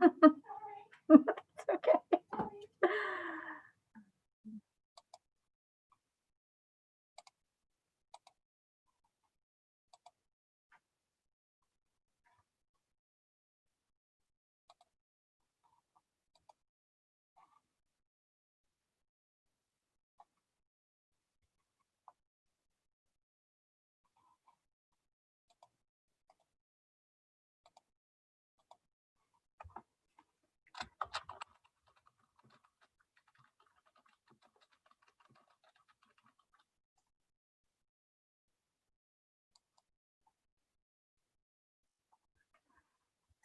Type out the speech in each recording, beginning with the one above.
Okay.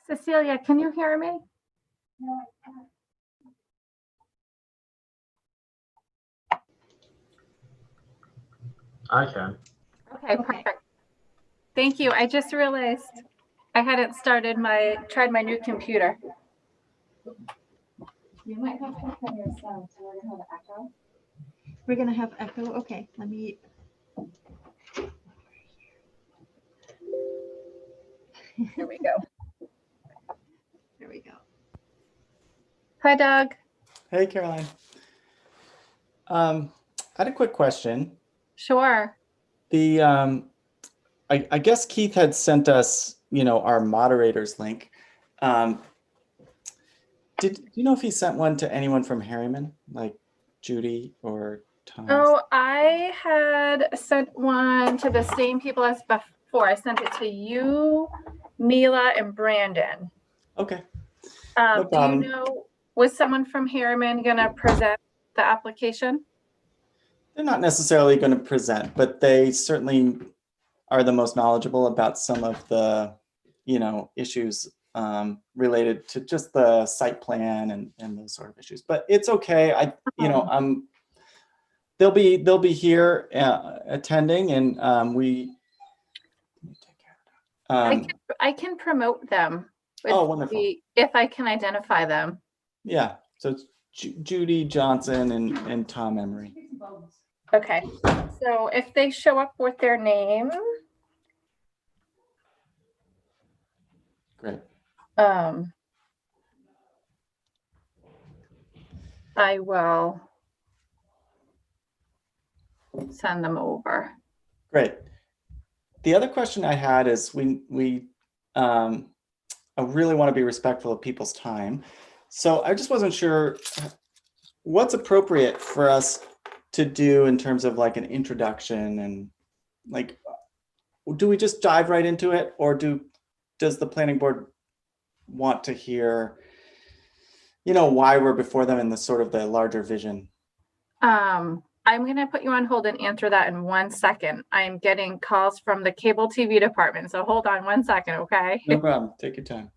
Cecilia, can you hear me? I can. Okay, perfect. Thank you. I just realized I hadn't tried my new computer. You might have to turn your sound, so we're gonna have echo. We're gonna have echo. Okay, let me. Here we go. There we go. Hi, Doug. Hey, Caroline. I had a quick question. Sure. I guess Keith had sent us, our moderators link. Do you know if he sent one to anyone from Harriman, like Judy or Thomas? Oh, I had sent one to the same people as before. I sent it to you, Mila, and Brandon. Okay. No problem. Do you know, was someone from Harriman going to present the application? They're not necessarily going to present, but they certainly are the most knowledgeable about some of the, issues related to just the site plan and those sort of issues. But it's okay. They'll be here attending, and we. I can promote them. Oh, wonderful. If I can identify them. Yeah. So it's Judy Johnson and Tom Emery. Okay. So if they show up with their name. Great. I will send them over. Great. The other question I had is I really want to be respectful of people's time. So I just wasn't sure what's appropriate for us to do in terms of like an introduction, and like, do we just dive right into it, or does the planning board want to hear, why we're before them in the sort of the larger vision? I'm going to put you on hold and answer that in 1 second. I'm getting calls from the cable TV department. So hold on 1 second, okay? No problem. Take your time.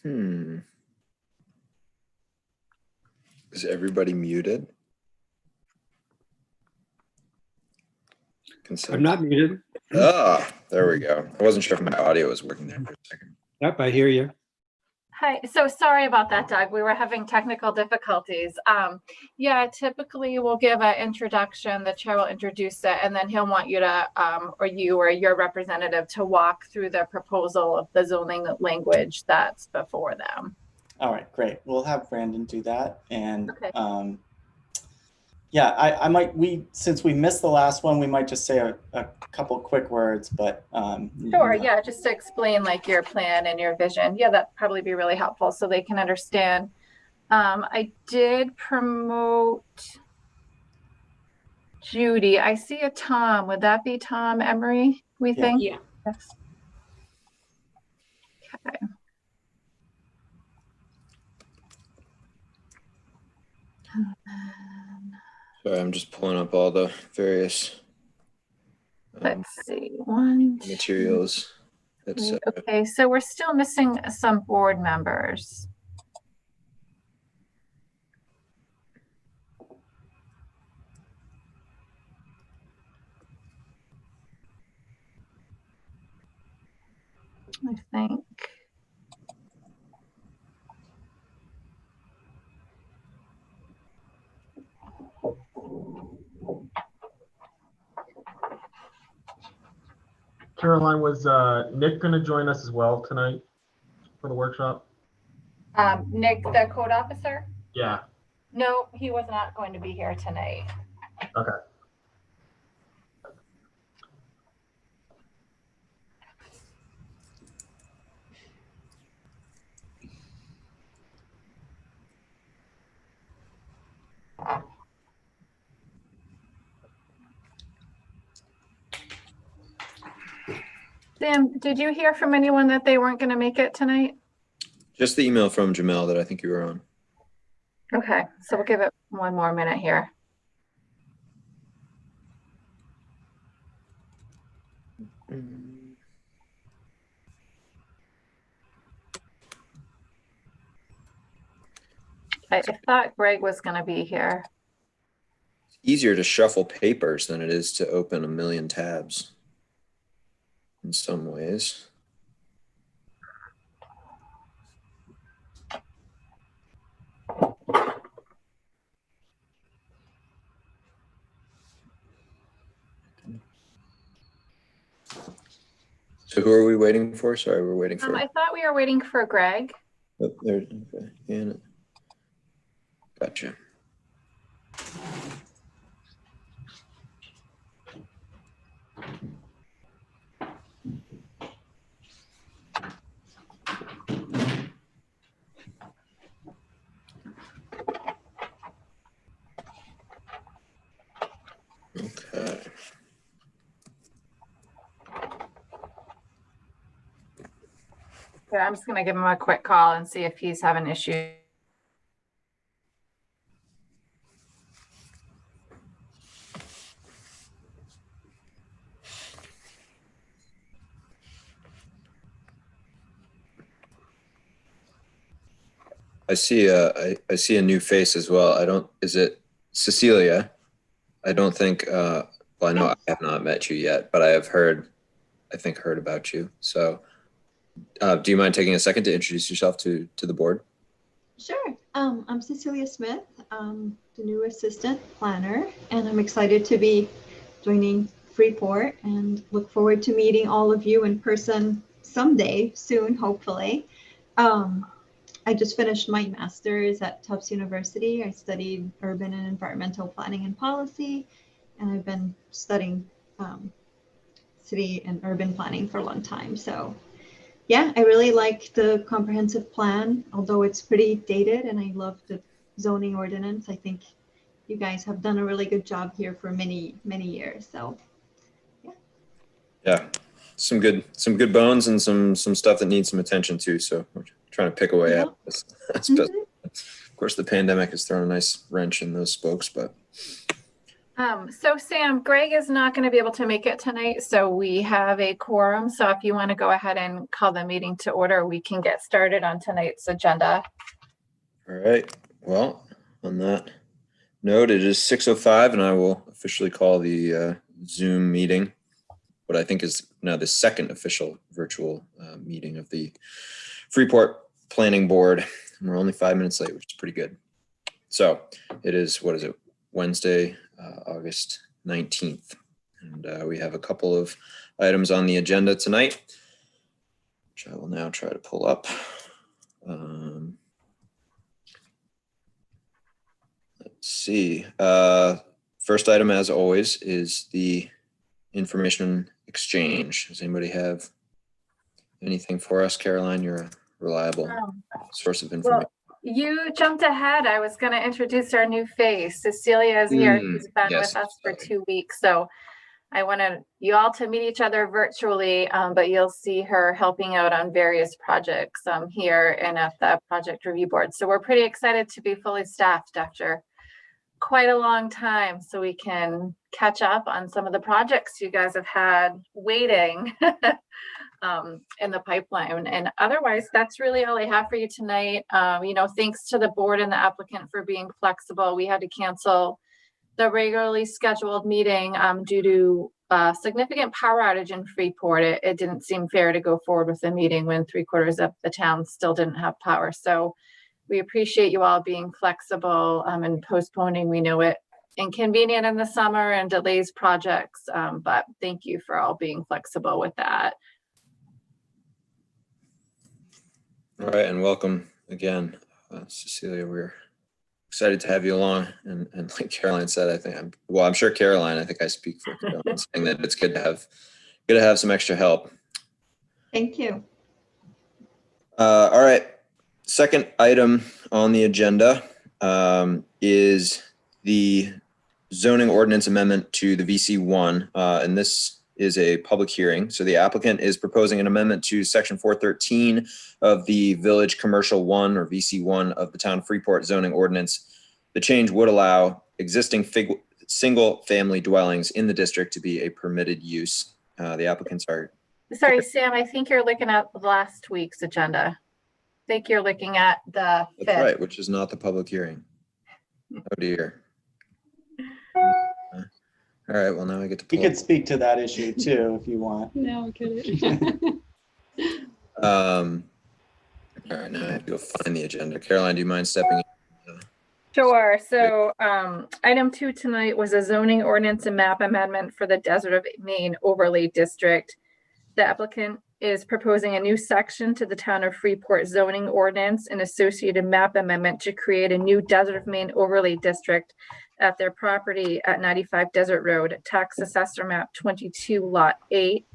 Is everybody muted? Consent. I'm not muted. Ah, there we go. I wasn't sure if my audio was working there for a second. Yep, I hear you. Hi, so sorry about that, Doug. We were having technical difficulties. Yeah, typically we'll give an introduction, the chair will introduce it, and then he'll want you to, or you or your representative to walk through the proposal of the zoning language that's before them. All right, great. We'll have Brandon do that. And Okay. yeah, I might, since we missed the last one, we might just say a couple quick words, but. Sure, yeah, just to explain like your plan and your vision. Yeah, that'd probably be really helpful so they can understand. I did promote Judy. I see a Tom. Would that be Tom Emery, we Yeah. think? Yeah. Yes. Okay. Sorry, I'm just pulling up all the various Let's see, one, two, materials. That's three. Okay, so we're still missing some board members. I think. Caroline, was Nick going to join us as well tonight for the workshop? Nick, the code officer? Yeah. No, he was not going to be here tonight. Okay. Sam, did you hear from anyone that they weren't going to make it tonight? just the email from Jamel that I think you were on. Okay, so we'll give it one more minute here. I thought Greg was going to be here. Easier to shuffle papers than it is to open a million tabs in some ways. So who are we waiting for? Sorry, we're waiting for. I thought we were waiting for Greg. Oh, there. Okay. Yeah. Gotcha. Okay. Yeah, I'm just going to give him a quick call and see if he's having issues. I see a new face as well. Is it Cecilia? I don't think, well, I know I have not met you yet, but I have heard about you. So do you mind taking a second to introduce yourself to the board? Sure. I'm Cecilia Smith, the new assistant planner, and I'm excited to be joining Freeport and look forward to meeting all of you in person someday soon, hopefully. I just finished my master's at Tufts University. I studied urban and environmental planning and policy, and I've been studying city and urban planning for a long time. So yeah, I really like the comprehensive plan, although it's pretty dated, and I love the zoning ordinance. I think you guys have done a really good job here for many, many years. So Yeah, some good bones and some stuff that needs some attention too. So we're trying to pick away at this. Of course, the pandemic has thrown a nice wrench in those spokes, but So Sam, Greg is not going to be able to make it tonight, so we have a quorum. So if you want to go ahead and call the meeting to order, we can get started on tonight's agenda. All right. Well, on that note, it is 6:05 and I will officially call the Zoom meeting, what I think is now the second official virtual meeting of the Freeport Planning Board. And we're only 5 minutes late, which is pretty good. So it is, what is it, Wednesday, August 19th. And we have a couple of items on the agenda tonight, which I will now try to pull up. Let's see. First item, as always, is the information exchange. Does anybody have anything for us? Caroline, you're a reliable source of information. Well, you jumped ahead. I was going to introduce our new face. Cecilia is here. She's been yes, with us for 2 weeks. So I wanted you all to meet each other virtually, but you'll see her helping out on various projects here and at the project review board. So we're pretty excited to be fully staffed after quite a long time, so we can catch up on some of the projects you guys have had waiting in the pipeline. And otherwise, that's really all I have for you tonight. Thanks to the board and the applicant for being flexible. We had to cancel the regularly scheduled meeting due to significant power outage in Freeport. It didn't seem fair to go forward with the meeting when 3/4 of the town still didn't have power. So we appreciate you all being flexible and postponing. We know it inconvenient in the summer and delays projects, but thank you for all being flexible with that. All right, and welcome again, Cecilia. We're excited to have you along. And like Caroline said, I'm sure Caroline, I think I speak for Caroline, saying that it's good to have some extra help. Thank you. All right. Second item on the agenda is the zoning ordinance amendment to the VC1, and this is a public hearing. So the applicant is proposing an amendment to section 413 of the Village Commercial 1 or VC1 of the Town of Freeport zoning ordinance. The change would allow existing single family dwellings in the district to be a permitted use. The applicants are... Sorry, Sam, I think you're looking at last week's agenda. I think you're looking at the 5th. That's right, which is not the public hearing. Oh dear. All right, well now I get to You could speak to that issue too, if you want. No, I'm kidding. all right, now I have to go find the agenda. Caroline, do you mind stepping in? Sure. So item 2 tonight was a zoning ordinance and map amendment for the Desert of Maine overlay district. The applicant is proposing a new section to the Town of Freeport zoning ordinance and associated map amendment to create a new Desert of Maine overlay district at their property at 95 Desert Road, tax assessor map 22 lot 8.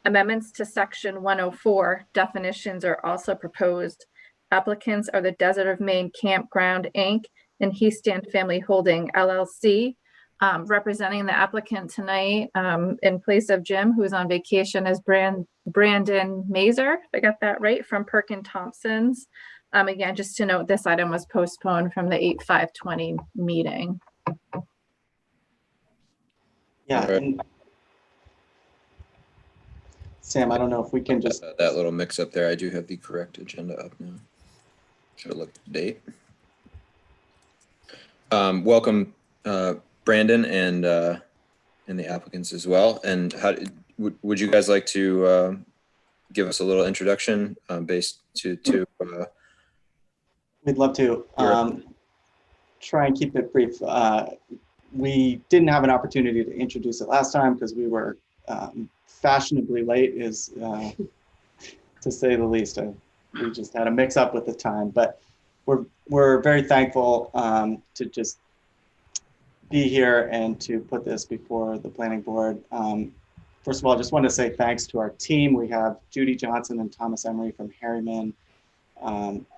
Amendments to section 104 definitions are also proposed. Applicants are the Desert of Maine Campground Inc. and Heastand Family Holding LLC. Representing the applicant tonight in place of Jim, who's on vacation, is Brandon Mazer, if I got that right, from Perkin Thompson's. Again, just to note, this item was postponed from the 8/5/20 meeting. Yeah. Right. And Sam, I don't know if we can just... that little mix up there. I do have the correct agenda up now. Should have looked at the date. Welcome, Brandon and the applicants as well. And how would you guys like to give us a little introduction based to We'd love to try and keep it brief. We didn't have an opportunity to introduce it last time because we were fashionably late, is to say the least. We just had a mix up with the time, but we're very thankful to just be here and to put this before the planning board. First of all, I just want to say thanks to our team. We have Judy Johnson and Thomas Emery from Harriman,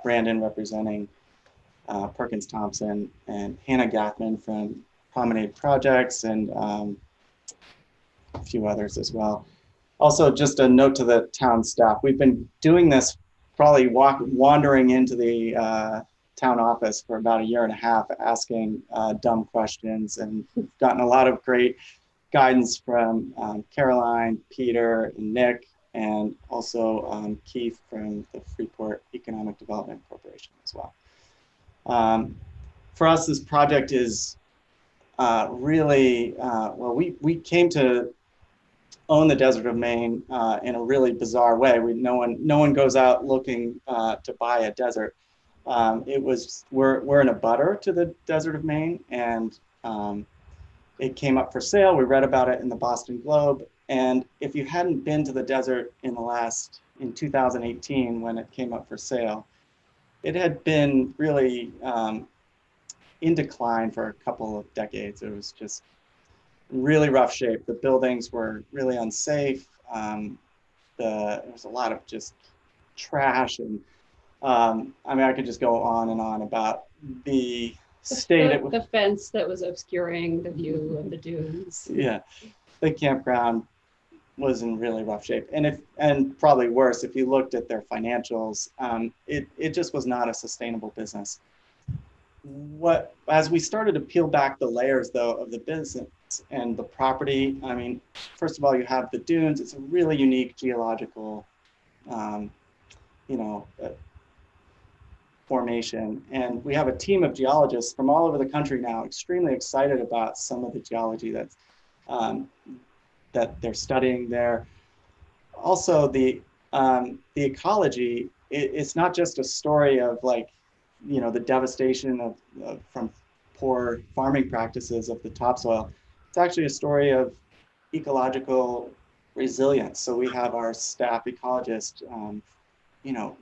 Brandon representing Perkins Thompson, and Hannah Gathman from Promenade Projects, and a few others as well. Also, just a note to the town staff. We've been doing this, probably wandering into the town office for about a year and a half asking dumb questions, and we've gotten a lot of great guidance from Caroline, Peter, and Nick, and also Keith from the Freeport Economic Development Corporation as well. For us, this project is really, well, we came to own the desert of Maine in a really bizarre way. No one goes out looking to buy a desert. We're in a butter to the desert of Maine, and it came up for sale. We read about it in the Boston Globe, and if you hadn't been to the desert in 2018 when it came up for sale, it had been really in decline for a couple of decades. It was just really rough shape. The buildings were really unsafe. There was a lot of just trash, and I mean, I could just go on and on about the state. The fence that was obscuring the view of the dunes. Yeah, the campground was in really rough shape, and probably worse if you looked at their financials. It just was not a sustainable business. As we started to peel back the layers, though, of the business and the property, I mean, first of all, you have the dunes. It's a really unique geological, formation. And we have a team of geologists from all over the country now, extremely excited about some of the geology that they're studying there. Also, the ecology, it's not just a story of the devastation from poor farming practices of the topsoil. It's actually a story of ecological resilience. So we have our staff ecologist,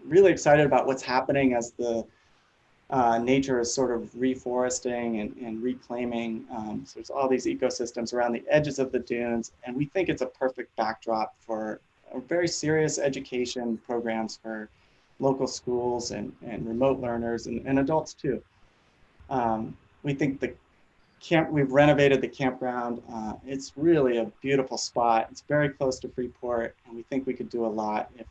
really excited about what's happening as the nature is sort of reforesting and reclaiming. So there's all these ecosystems around the edges of the dunes, and we think it's a perfect backdrop for very serious education programs for local schools and remote learners and adults too. We think we've renovated the campground. It's really a beautiful spot. It's very close to Freeport, and we think we could do a lot if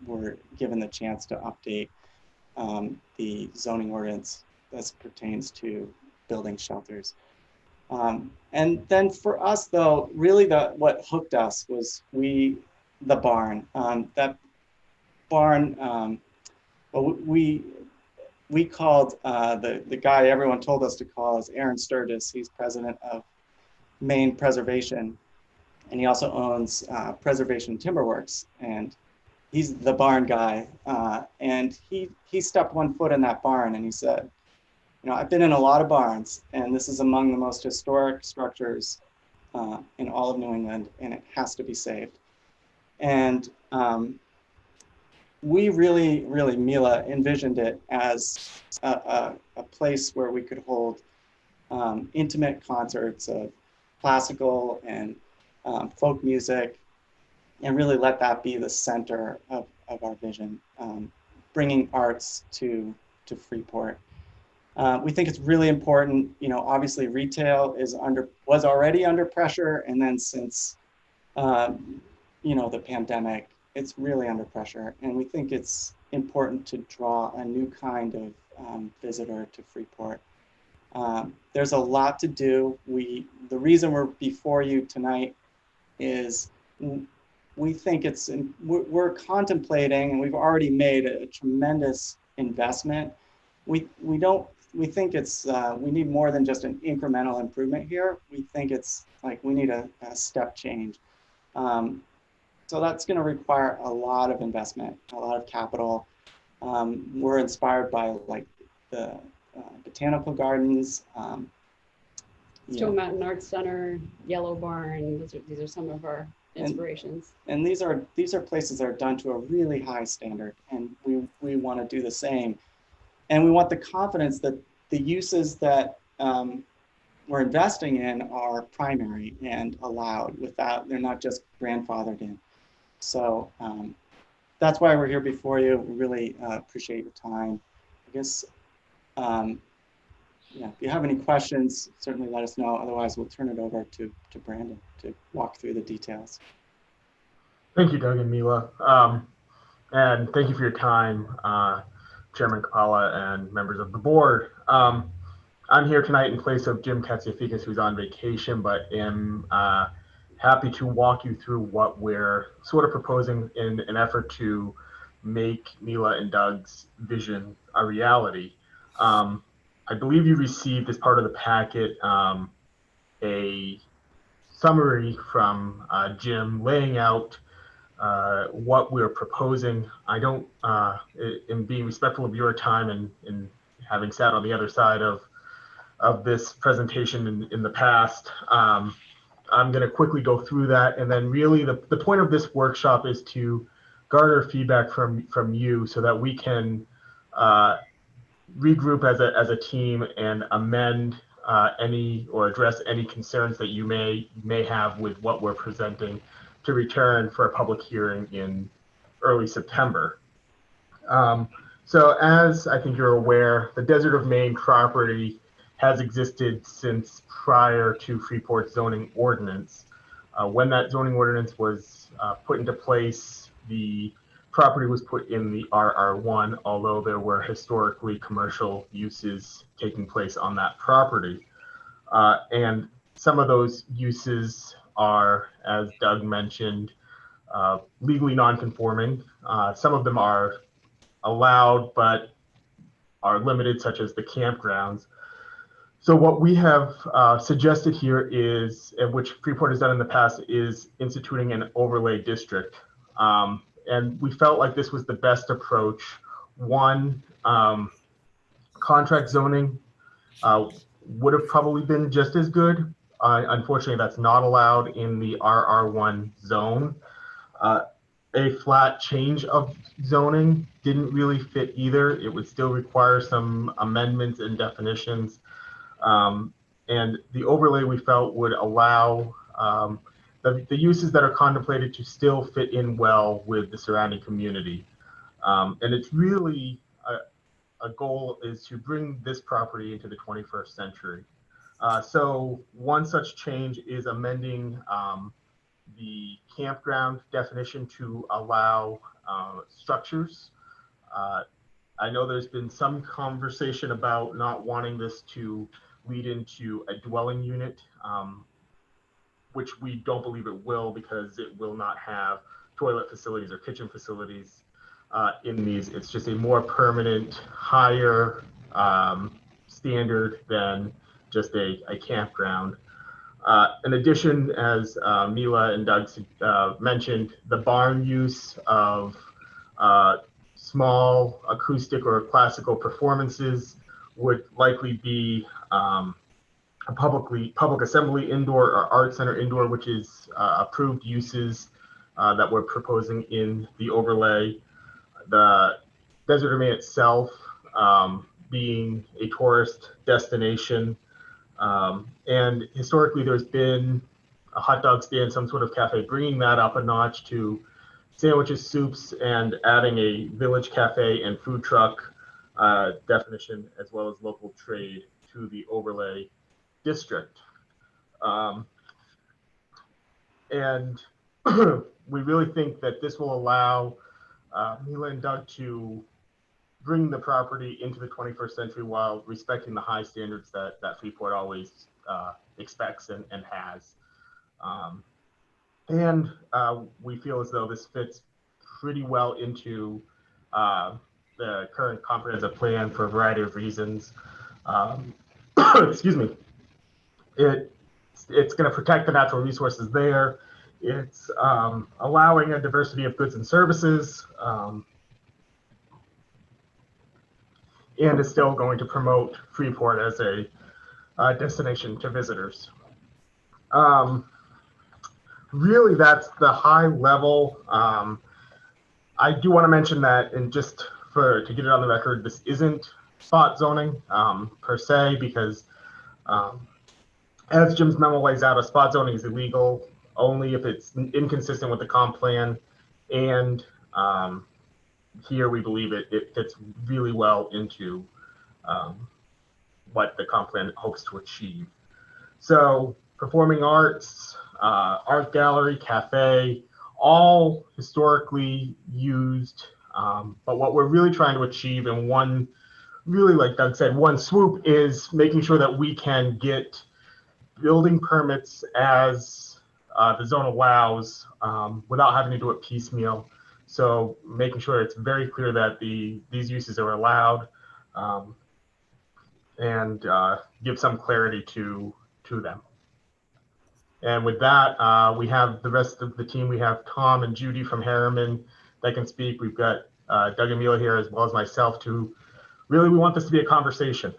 we're given the chance to update the zoning ordinance as pertains to building shelters. And then for us, though, really what hooked us was the barn. That barn, we called the guy everyone told us to call is Aaron Sturgis. He's president of Maine Preservation, and he also owns Preservation Timberworks, and he's the barn guy. And he stepped one foot in that barn, and he said, I've been in a lot of barns, and this is among the most historic structures in all of New England, and it has to be saved. And we really, Mila envisioned it as a place where we could hold intimate concerts of classical and folk music, and really let that be the center of our vision, bringing arts to Freeport. We think it's really important. Obviously retail was already under pressure, and then since the pandemic, it's really under pressure. And we think it's important to draw a new kind of visitor to Freeport. There's a lot to do. The reason we're before you tonight is we think we're contemplating, and we've already made a tremendous investment. We think we need more than just an incremental improvement here. We think it's we need a step change. So that's going to require a lot of investment, a lot of capital. We're inspired by the botanical gardens. Stone Mountain Arts Center, Yellow Barn. These are some of our inspirations. And these are places that are done to a really high standard, and we want to do the same. And we want the confidence that the uses that we're investing in are primary and allowed they're not just grandfathered in. So that's why we're here before you. We really appreciate your time. I guess, if you have any questions, certainly let us know. Otherwise, we'll turn it over to Brandon to walk through the details. Thank you, Doug and Mila. And thank you for your time Chairman Kapala and members of the board. I'm here tonight in place of Jim Katsiafikis, who's on vacation, but am happy to walk you through what we're sort of proposing in an effort to make Mila and Doug's vision a reality. I believe you received as part of the packet a summary from Jim laying out what we're proposing. I don't, in being respectful of your time and having sat on the other side of this presentation in the past, I'm going to quickly go through that. And then really the point of this workshop is to garner feedback from you so that we can regroup as a team and amend any or address any concerns that you may have with what we're presenting to return for a public hearing in early September. So as I think you're aware, the Desert of Maine property has existed since prior to Freeport's zoning ordinance. When that zoning ordinance was put into place, the property was put in the RR1, although there were historically commercial uses taking place on that property. And some of those uses are, as Doug mentioned, legally non-conforming. Some of them are allowed but are limited, such as the campgrounds. So what we have suggested here is, and which Freeport has done in the past, is instituting an overlay district. And we felt like this was the best approach. One, contract zoning would have probably been just as good. Unfortunately, that's not allowed in the RR1 zone. A flat change of zoning didn't really fit either. It would still require some amendments and definitions. And the overlay we felt would allow the uses that are contemplated to still fit in well with the surrounding community. And it's really a goal is to bring this property into the 21st century. So one such change is amending the campground definition to allow structures. I know there's been some conversation about not wanting this to lead into a dwelling unit, which we don't believe it will, because it will not have toilet facilities or kitchen facilities in these. It's just a more permanent, higher standard than just a campground. In addition, as Mila and Doug mentioned, the barn use of small acoustic or classical performances would likely be a public assembly indoor or art center indoor, which is approved uses that we're proposing in the overlay. The Desert of Maine itself being a tourist destination, and historically there's been a hot dog stand, some sort of cafe, bringing that up a notch to sandwiches, soups, and adding a village cafe and food truck definition, as well as local trade, to the overlay district. And we really think that this will allow Mila and Doug to bring the property into the 21st century while respecting the high standards that Freeport always expects and has. And we feel as though this fits pretty well into the current comprehensive plan for a variety of reasons. Excuse me. It's going to protect the natural resources there. It's allowing a diversity of goods and services, and is still going to promote Freeport as a destination to visitors. Really, that's the high level. I do want to mention that, and just to get it on the record, this isn't spot zoning per se, because as Jim's memo lays out, a spot zoning is illegal only if it's inconsistent with the comp plan, and here we believe it fits really well into what the comp plan hopes to achieve. So performing arts, art gallery, cafe, all historically used But what we're really trying to achieve in one, really, like Doug said, one swoop is making sure that we can get building permits as the zone allows without having to do it piecemeal. So making sure it's very clear that these uses are allowed and give some clarity to them. And with that, we have the rest of the team. We have Tom and Judy from Harriman that can speak. We've got Doug and Mila here as well as myself to really, we want this to be a conversation.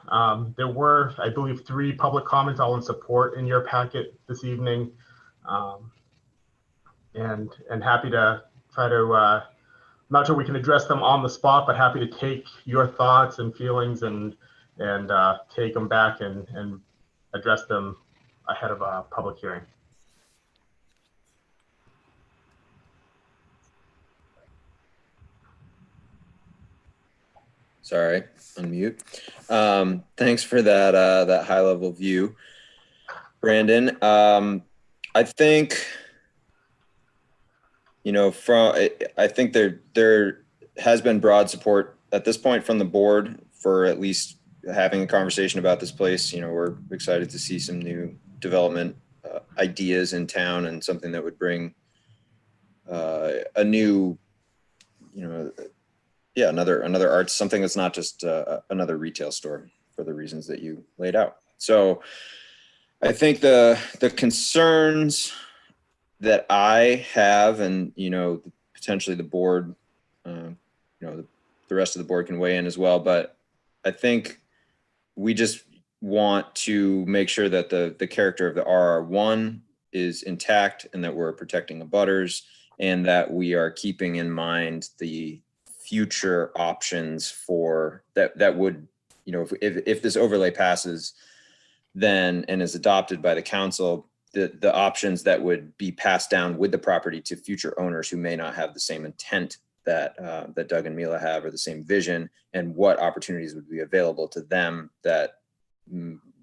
There were, I believe, 3 public comments all in support in your packet this evening. And happy to try to, I'm not sure we can address them on the spot, but happy to take your thoughts and feelings and take them back and address them ahead of a public hearing. Sorry, unmute. Thanks for that that high level view, Brandon. I think, you know, I think there has been broad support at this point from the board for at least having a conversation about this place. You know, we're excited to see some new development ideas in town and something that would bring a new, you know, yeah, another art, something that's not just another retail store for the reasons that you laid out. So I think the concerns that I have, and, you know, potentially the board, you know, the rest of the board can weigh in as well, but I think we just want to make sure that the character of the RR1 is intact and that we're protecting the abutters and that we are keeping in mind the future options for that would, you know, if this overlay passes then and is adopted by the council, the options that would be passed down with the property to future owners who may not have the same intent that that Doug and Mila have, or the same vision, and what opportunities would be available to them that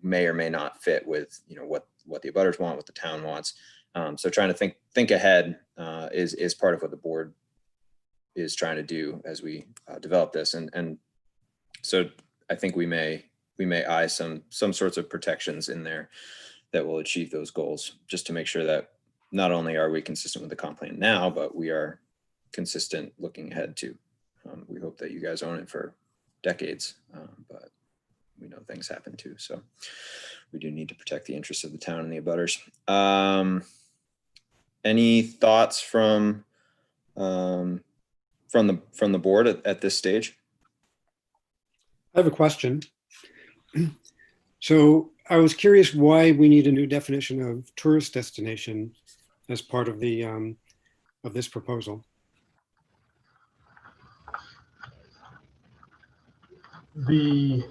may or may not fit with, you know, what the abutters want, what the town wants. So trying to think ahead is part of what the board is trying to do as we develop this, and so I think we may eye some sorts of protections in there that will achieve those goals, just to make sure that not only are we consistent with the comp plan now, but we are consistent looking ahead too. We hope that you guys own it for decades, but we know things happen too, so we do need to protect the interests of the town and the abutters. Any thoughts from the board at this stage? I have a question. So I was curious why we need a new definition of tourist destination as part of the of this proposal. The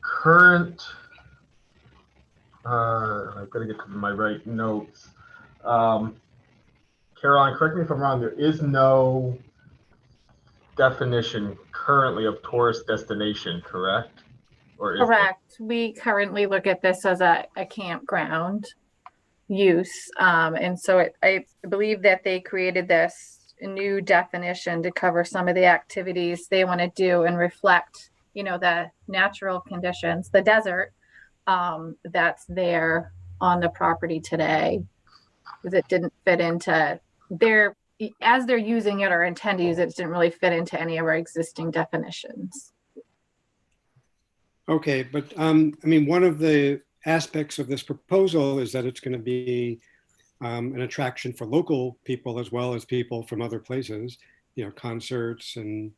current, I've got to get to my right notes. Caroline, correct me if I'm wrong, there is no definition currently of tourist destination, correct? Or is Correct. We currently look at this as a campground use. And so I believe that they created this new definition to cover some of the activities they want to do and reflect, you know, the natural conditions, the desert that's there on the property today, because it didn't fit into their, as they're using it or intend to use it, it didn't really fit into any of our existing definitions. Okay, but I mean, one of the aspects of this proposal is that it's going to be an attraction for local people as well as people from other places, you know, concerts and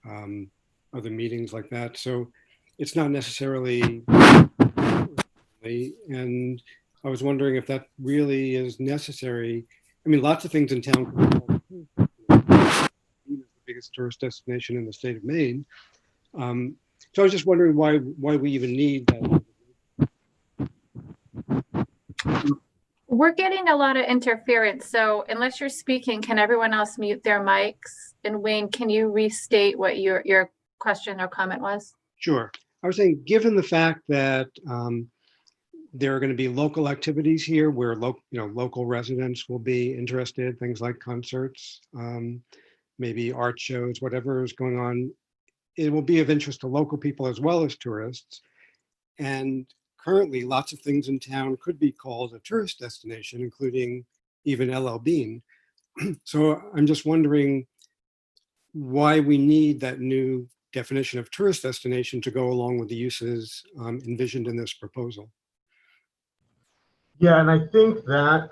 other meetings like that. So it's not necessarily, and I was wondering if that really is necessary. I mean, lots of things in town. The biggest tourist destination in the state of Maine. So I was just wondering why we even need that. We're getting a lot of interference. So unless you're speaking, can everyone else mute their mics? And Wayne, can you restate what your question or comment was? Sure. I was saying, given the fact that there are going to be local activities here where local residents will be interested, things like concerts, maybe art shows, whatever is going on. It will be of interest to local people as well as tourists. And currently, lots of things in town could be called a tourist destination, including even LL Bean. So I'm just wondering why we need that new definition of tourist destination to go along with the uses envisioned in this proposal. Yeah, and I think that,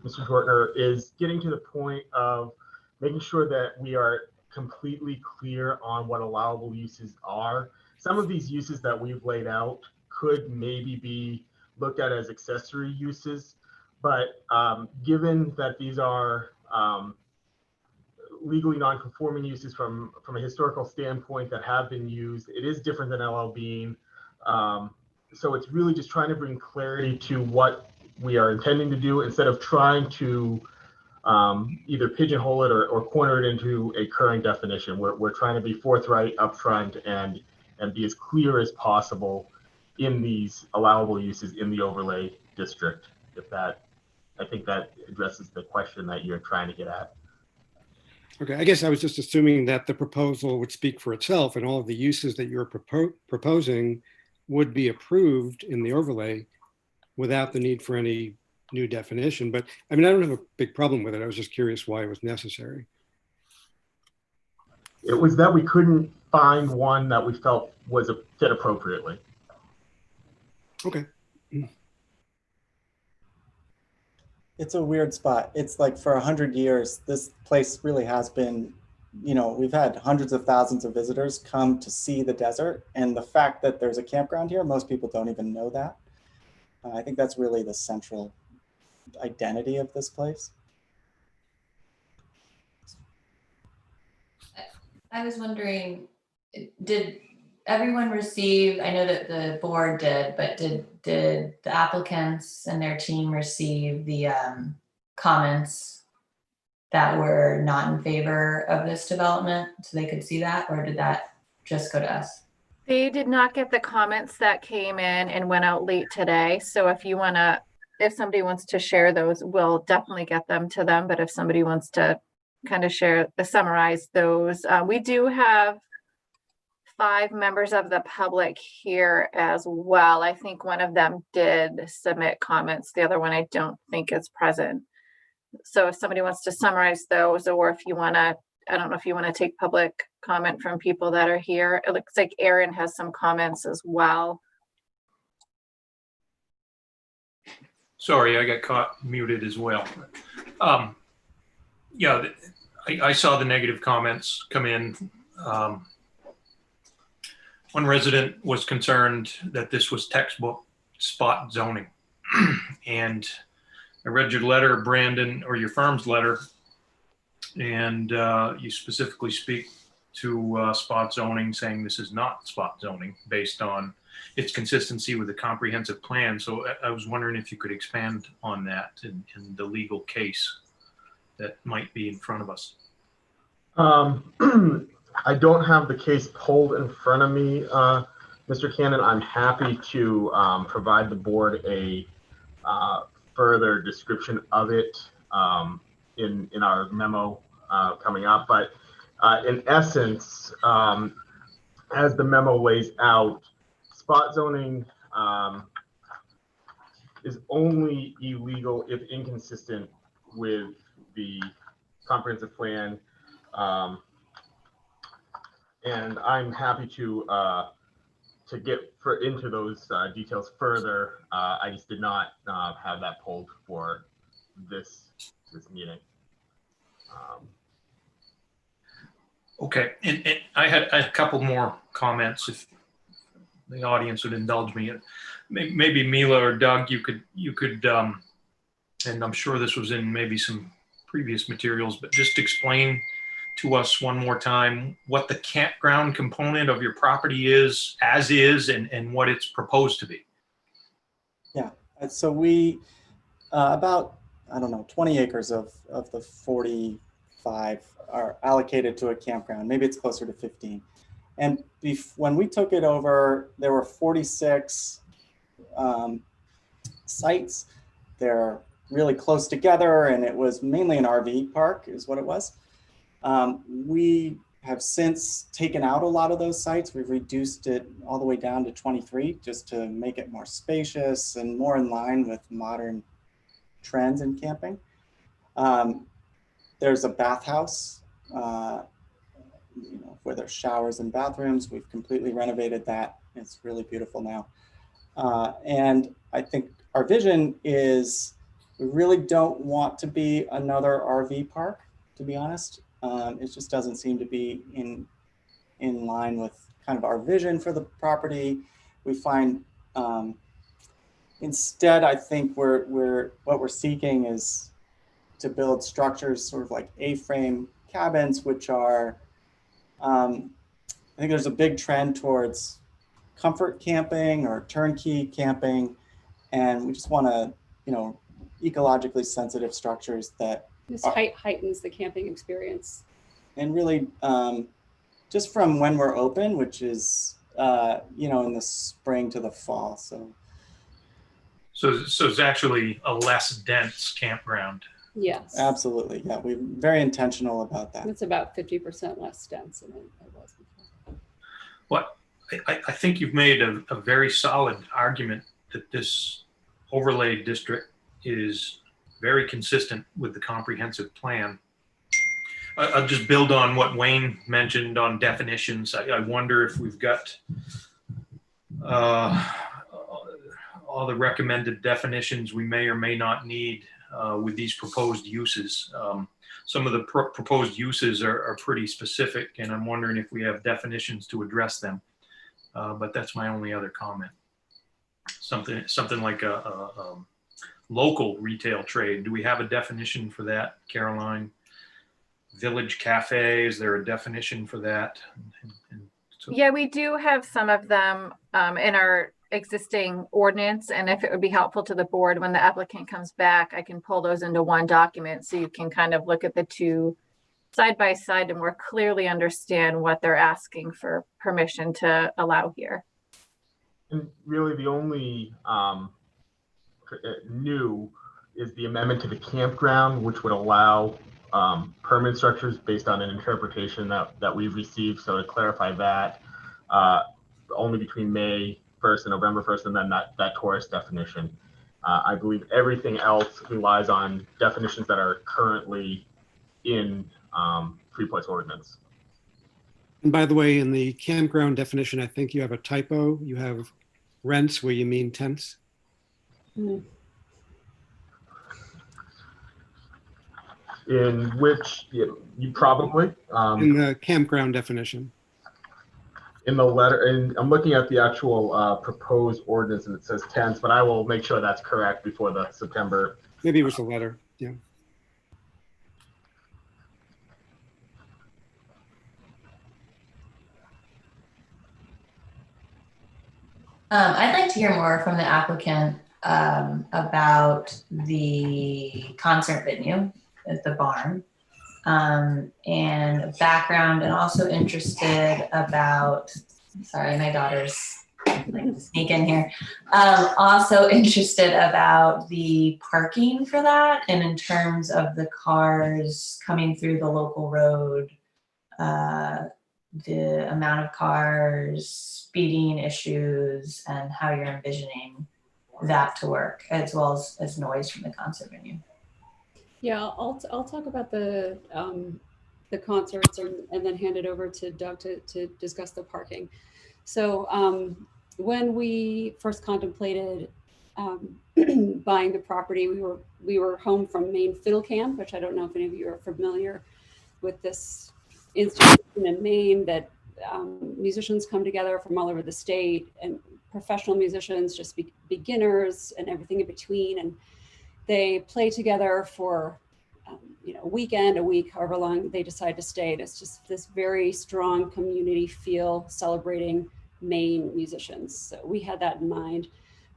Mr. Jortner, is getting to the point of making sure that we are completely clear on what allowable uses are. Some of these uses that we've laid out could maybe be looked at as accessory uses, but given that these are legally non-conforming uses from a historical standpoint that have been used, it is different than LL Bean. So it's really just trying to bring clarity to what we are intending to do instead of trying to either pigeonhole it or corner it into a current definition. We're trying to be forthright upfront and be as clear as possible in these allowable uses in the overlay district. I think that addresses the question that you're trying to get at. Okay, I guess I was just assuming that the proposal would speak for itself and all of the uses that you're proposing would be approved in the overlay without the need for any new definition. But I mean, I don't have a big problem with it. I was just curious why it was necessary. It was that we couldn't find one that we felt was a fit appropriately. Okay. It's a weird spot. It's like for 100 years, this place really has been, we've had hundreds of thousands of visitors come to see the desert. And the fact that there's a campground here, most people don't even know that. I think that's really the central identity of this place. I was wondering, did everyone receive, I know that the board did, but did the applicants and their team receive the comments that were not in favor of this development so they could see that, or did that just go to us? They did not get the comments that came in and went out late today. So if somebody wants to share those, we'll definitely get them to them. But if somebody wants to kind of summarize those, we do have 5 members of the public here as well. I think one of them did submit comments. The other one I don't think is present. So if somebody wants to summarize those, or if you want to, I don't know if you want to take public comment from people that are here. It looks like Aaron has some comments as well. Sorry, I got caught muted as well. Yeah, I saw the negative comments come in. One resident was concerned that this was textbook spot zoning. And I read your letter, Brandon, or your firm's letter, and you specifically speak to spot zoning, saying this is not spot zoning based on its consistency with the comprehensive plan. So I was wondering if you could expand on that in the legal case that might be in front of us. I don't have the case pulled in front of me, Mr. Cannon. I'm happy to provide the board a further description of it in our memo coming up. But in essence, as the memo lays out, spot zoning is only illegal if inconsistent with the comprehensive plan. And I'm happy to get into those details further. I just did not have that pulled for this meeting. Okay, and I had a couple more comments if the audience would indulge me. Maybe Mila or Doug, you could, and I'm sure this was in maybe some previous materials, but just explain to us one more time what the campground component of your property is, and what it's proposed to be. Yeah, so we, about, 20 acres of the 45 are allocated to a campground. Maybe it's closer to 15. And when we took it over, there were 46 sites. They're really close together, and it was mainly an RV park is what it was. We have since taken out a lot of those sites. We've reduced it all the way down to 23 just to make it more spacious and more in line with modern trends in camping. There's a bathhouse, where there's showers and bathrooms. We've completely renovated that. It's really beautiful now. And I think our vision is we really don't want to be another RV park, to be honest. It just doesn't seem to be in line with kind of our vision for the property. We find instead, I think what we're seeking is to build structures sort of like A-frame cabins, which are, I think there's a big trend towards comfort camping or turnkey camping. And we just want to, ecologically sensitive structures that This heightens the camping experience. And really, just from when we're open, which is, in the spring to the fall. So it's actually a less dense campground. Yes. Absolutely. Yeah, we're very intentional about that. It's about 50% less dense than it was before. Well, I think you've made a very solid argument that this overlay district is very consistent with the comprehensive plan. I'll just build on what Wayne mentioned on definitions. I wonder if we've got all the recommended definitions we may or may not need with these proposed uses. Some of the proposed uses are pretty specific, and I'm wondering if we have definitions to address them. But that's my only other comment. Something like a local retail trade. Do we have a definition for that, Caroline? Village cafe, is there a definition for that? Yeah, we do have some of them in our existing ordinance, and if it would be helpful to the board when the applicant comes back, I can pull those into one document so you can kind of look at the two side by side and more clearly understand what they're asking for permission to allow here. And really the only new is the amendment to the campground, which would allow permanent structures based on an interpretation that we've received. So to clarify that, only between May 1st and November 1st, and then that tourist definition. I believe everything else relies on definitions that are currently in Freeport's ordinance. And by the way, in the campground definition, I think you have a typo. You have rents where you mean tents. Mm. In which you probably In the campground definition. in the letter, and I'm looking at the actual proposed ordinance, and it says tents, but I will make sure that's correct before the September. Maybe it was the letter. Yeah. I'd like to hear more from the applicant about the concert venue at the barn, and background, and also interested about, sorry, my daughter's like to sneak in here. Also interested about the parking for that, and in terms of the cars coming through the local road, the amount of cars, speeding issues, and how you're envisioning that to work, as well as noise from the concert venue. Yeah, I'll talk about the concerts and then hand it over to Doug to discuss the parking. So when we first contemplated buying the property, we were home from Maine Fiddle Camp, which I don't know if any of you are familiar with this institution in Maine that musicians come together from all over the state, and professional musicians, just beginners and everything in between, and they play together for a weekend, a week, however long they decide to stay. And it's just this very strong community feel celebrating Maine musicians. So we had that in mind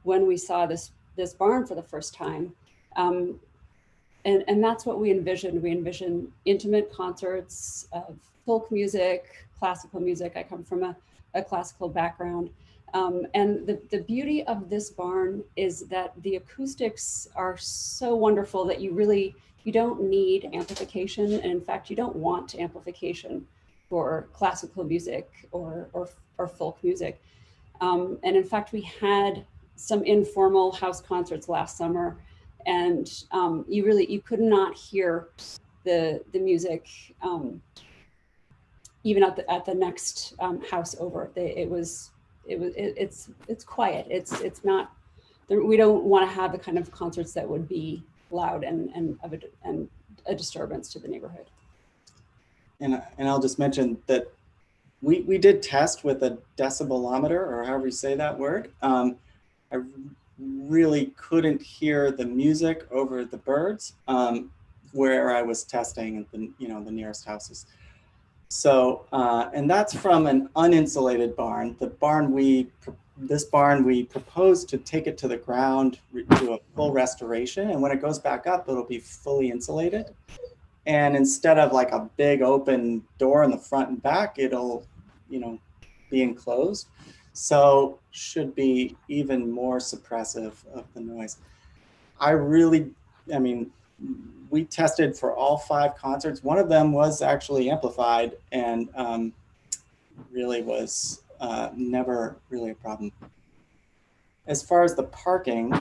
when we saw this barn for the first time. And that's what we envisioned. We envisioned intimate concerts of folk music, classical music. I come from a classical background, And the beauty of this barn is that the acoustics are so wonderful that you don't need amplification. And in fact, you don't want amplification for classical music or folk music. And in fact, we had some informal house concerts last summer, and you could not hear the music even at the next house over. It's quiet. It's not. We don't want to have the kind of concerts that would be loud and a disturbance to the neighborhood. And I'll just mention that we did test with a decibelometer, or however you say that word. I really couldn't hear the music over the birds where I was testing at the nearest houses. So and that's from an uninsulated barn. This barn we proposed to take it to the ground, do a full restoration, and when it goes back up, it'll be fully insulated. And instead of like a big open door in the front and back, it'll, be enclosed. So should be even more suppressive of the noise. We tested for all 5 concerts. One of them was actually amplified and really was never really a problem. As far as the parking,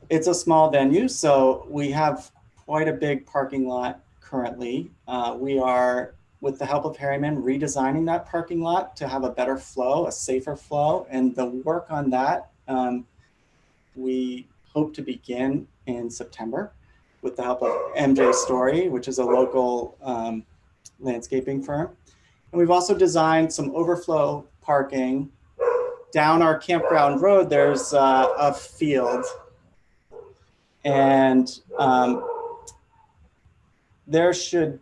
it's a small venue, so we have quite a big parking lot currently. We are, with the help of Harriman, redesigning that parking lot to have a better flow, a safer flow. And the work on that, we hope to begin in September with the help of MJ Story, which is a local landscaping firm. And we've also designed some overflow parking. Down our campground road, there's a field. And there should,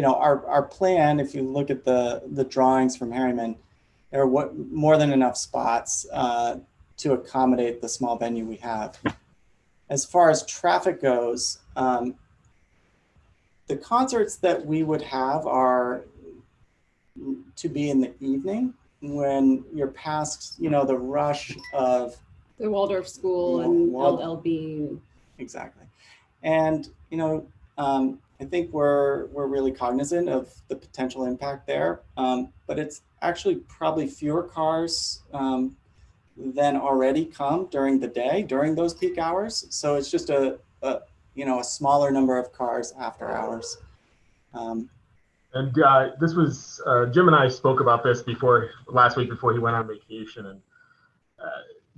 our plan, if you look at the drawings from Harriman, there are more than enough spots to accommodate the small venue we have. As far as traffic goes, the concerts that we would have are to be in the evening when you're past, the rush of The Waldorf School and LLB. Exactly. And, I think we're really cognizant of the potential impact there, but it's actually probably fewer cars than already come during the day, during those peak hours. So it's just a smaller number of cars after hours. And this was, Jim and I spoke about this last week before he went on vacation, and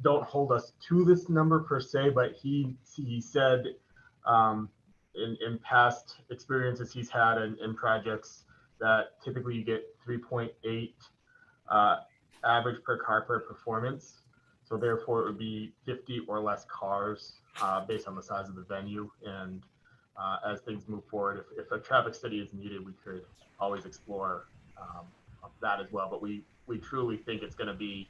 don't hold us to this number per se, but he said in past experiences he's had in projects that typically you get 3.8 average per car per performance. So therefore it would be 50 or less cars based on the size of the venue. And as things move forward, if a traffic study is needed, we could always explore that as well. But we truly think it's going to be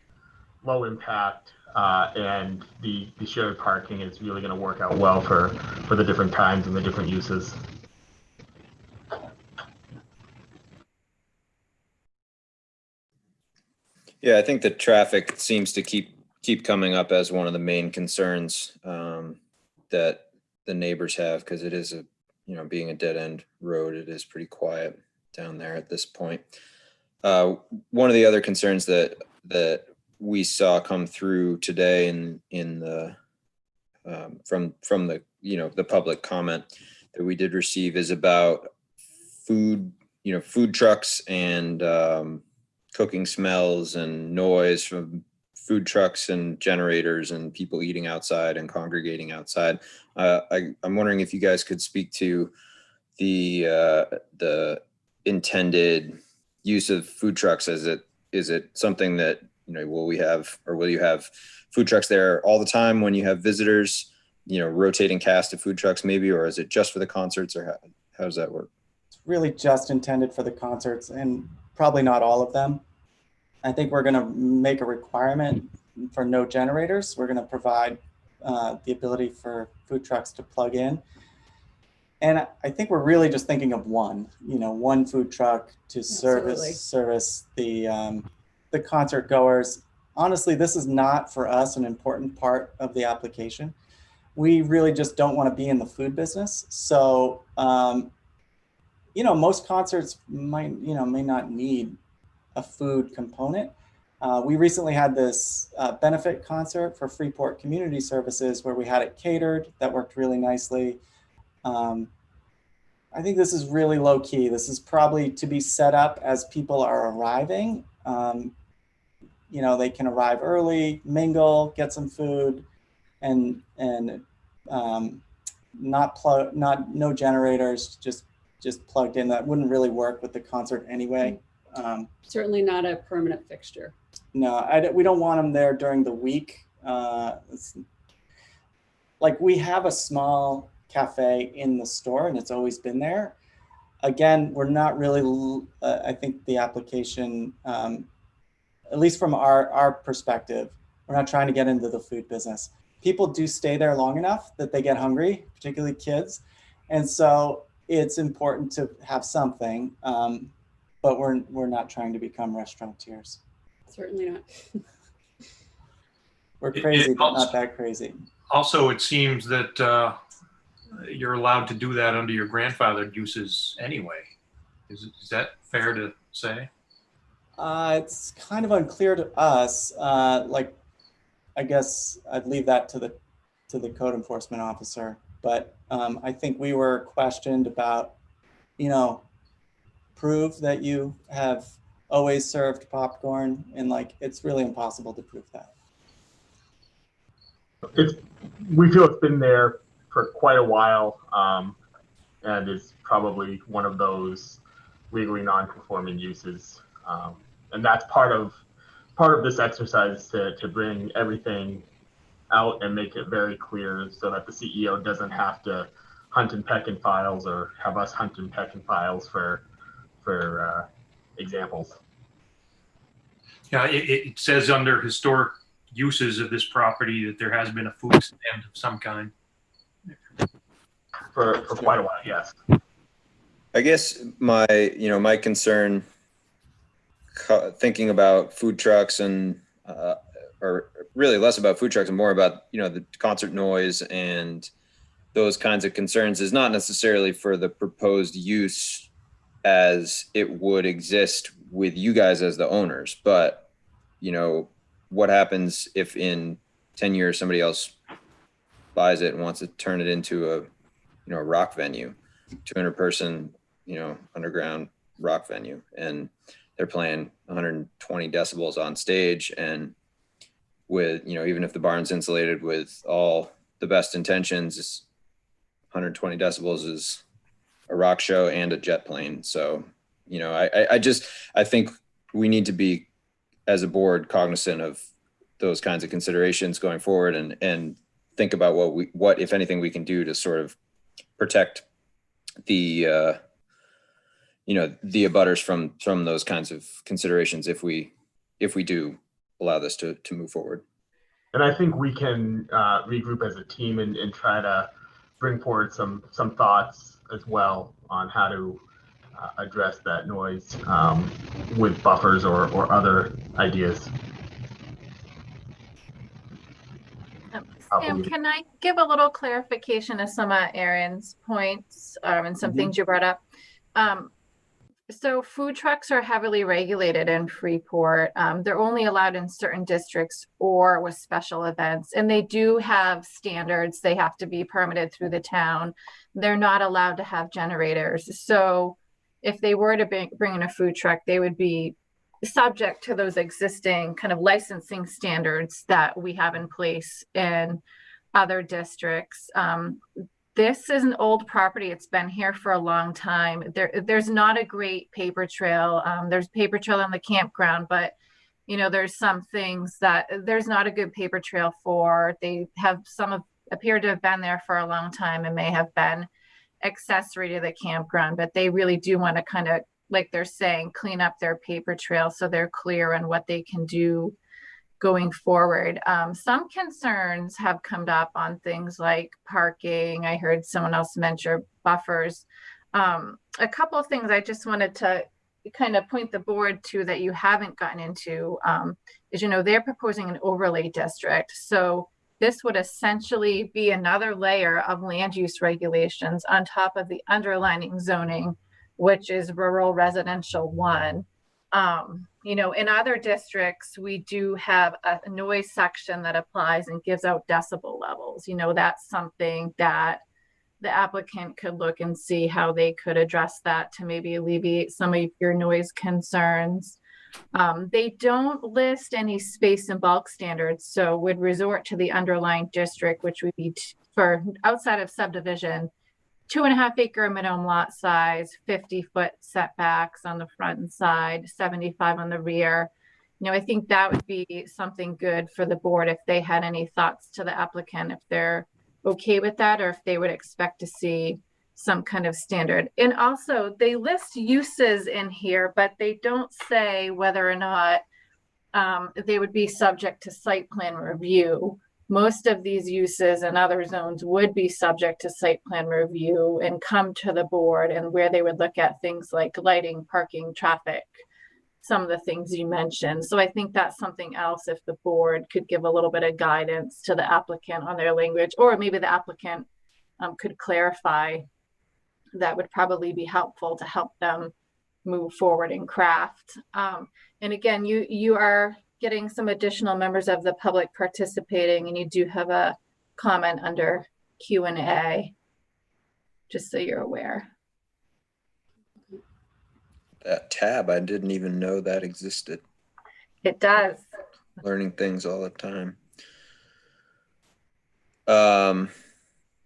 low impact, and the shared parking is really going to work out well for the different times and the different uses. Yeah, I think the traffic seems to keep coming up as one of the main concerns that the neighbors have, because it is being a dead end road, it is pretty quiet down there at this point. One of the other concerns that we saw come through today in the from the the public comment that we did receive is about food trucks and cooking smells and noise from food trucks and generators and people eating outside and congregating outside. I'm wondering if you guys could speak to the intended use of food trucks. Is it something that will you have food trucks there all the time when you have visitors, rotating cast of food trucks maybe, or is it just for the concerts, or how does that work? It's really just intended for the concerts, and probably not all of them. I think we're going to make a requirement for no generators. We're going to provide the ability for food trucks to plug in. And I think we're really just thinking of one food truck to service the concert goers. honestly, this is not for us an important part of the application. We really just don't want to be in the food business. So, most concerts may not need a food component. We recently had this benefit concert for Freeport Community Services where we had it catered. That worked really nicely. I think this is really low key. This is probably to be set up as people are arriving. They can arrive early, mingle, get some food, and no generators, just plugged in. That wouldn't really work with the concert anyway. Certainly not a permanent fixture. No, we don't want them there during the week. We have a small cafe in the store and it's always been there. Again, we're not really, I think the application, at least from our perspective, we're not trying to get into the food business. People do stay there long enough that they get hungry, particularly kids. And so it's important to have something, but we're not trying to become restaurateurs. Certainly not. We're crazy, but not that crazy. Also, it seems that you're allowed to do that under your grandfathered uses anyway. Is that fair to say? It's kind of unclear to us. I guess I'd leave that to the code enforcement officer. But I think we were questioned about, prove that you have always served popcorn, and it's really impossible to prove that. We feel it's been there for quite a while, and is probably one of those legally non-conforming uses. And that's part of this exercise to bring everything out and make it very clear so that the CEO doesn't have to hunt and peck in files or have us hunt and peck in files for examples. Yeah, it says under historic uses of this property that there has been a food stand of some kind. For quite a while, yes. I guess my concern, thinking about food trucks and or really less about food trucks and more about the concert noise and those kinds of concerns, is not necessarily for the proposed use as it would exist with you guys as the owners, but what happens if in 10 years somebody else buys it and wants to turn it into a rock venue, 200 person underground rock venue, and they're playing 120 decibels on stage, and with even if the barn's insulated with all the best intentions, 120 decibels is a rock show and a jet plane. So I think we need to be, as a board, cognizant of those kinds of considerations going forward, and think about what if anything we can do to sort of protect the the abutters from those kinds of considerations if we do allow this to move forward. And I think we can regroup as a team and try to bring forward some thoughts as well on how to address that noise with buffers or other ideas. Sam, can I give a little clarification of some of Aaron's points and some things you brought up? So food trucks are heavily regulated in Freeport. They're only allowed in certain districts or with special events, and they do have standards. They have to be permitted through the town. They're not allowed to have generators. So if they were to bring in a food truck, they would be subject to those existing kind of licensing standards that we have in place in other districts. This is an old property. It's been here for a long time. There's not a great paper trail. There's paper trail on the campground, but there's some things that there's not a good paper trail for. They have appear to have been there for a long time and may have been accessory to the campground, but they really do want to kind of, like they're saying, clean up their paper trail so they're clear on what they can do going forward. Some concerns have come up on things like parking. I heard someone else mention buffers. A couple of things I just wanted to kind of point the board to that you haven't gotten into is, they're proposing an overlay district. So this would essentially be another layer of land use regulations on top of the underlying zoning, which is rural residential 1. In other districts, we do have a noise section that applies and gives out decibel levels. That's something that the applicant could look and see how they could address that to maybe alleviate some of your noise concerns. They don't list any space and bulk standards, so would resort to the underlying district, which would be for outside of subdivision, 2.5 acre minimum lot size, 50-foot setbacks on the front and side, 75 on the rear. I think that would be something good for the board if they had any thoughts to the applicant, if they're okay with that, or if they would expect to see some kind of standard. And also they list uses in here, but they don't say whether or not they would be subject to site plan review. Most of these uses and other zones would be subject to site plan review and come to the board, and where they would look at things like lighting, parking, traffic, some of the things you mentioned. So I think that's something else, if the board could give a little bit of guidance to the applicant on their language, or maybe the applicant could clarify, that would probably be helpful to help them move forward and craft. And again, you are getting some additional members of the public participating, and you do have a comment under Q&A, just so you're aware. That tab, I didn't even know that existed. It does. Learning things all the time. Well,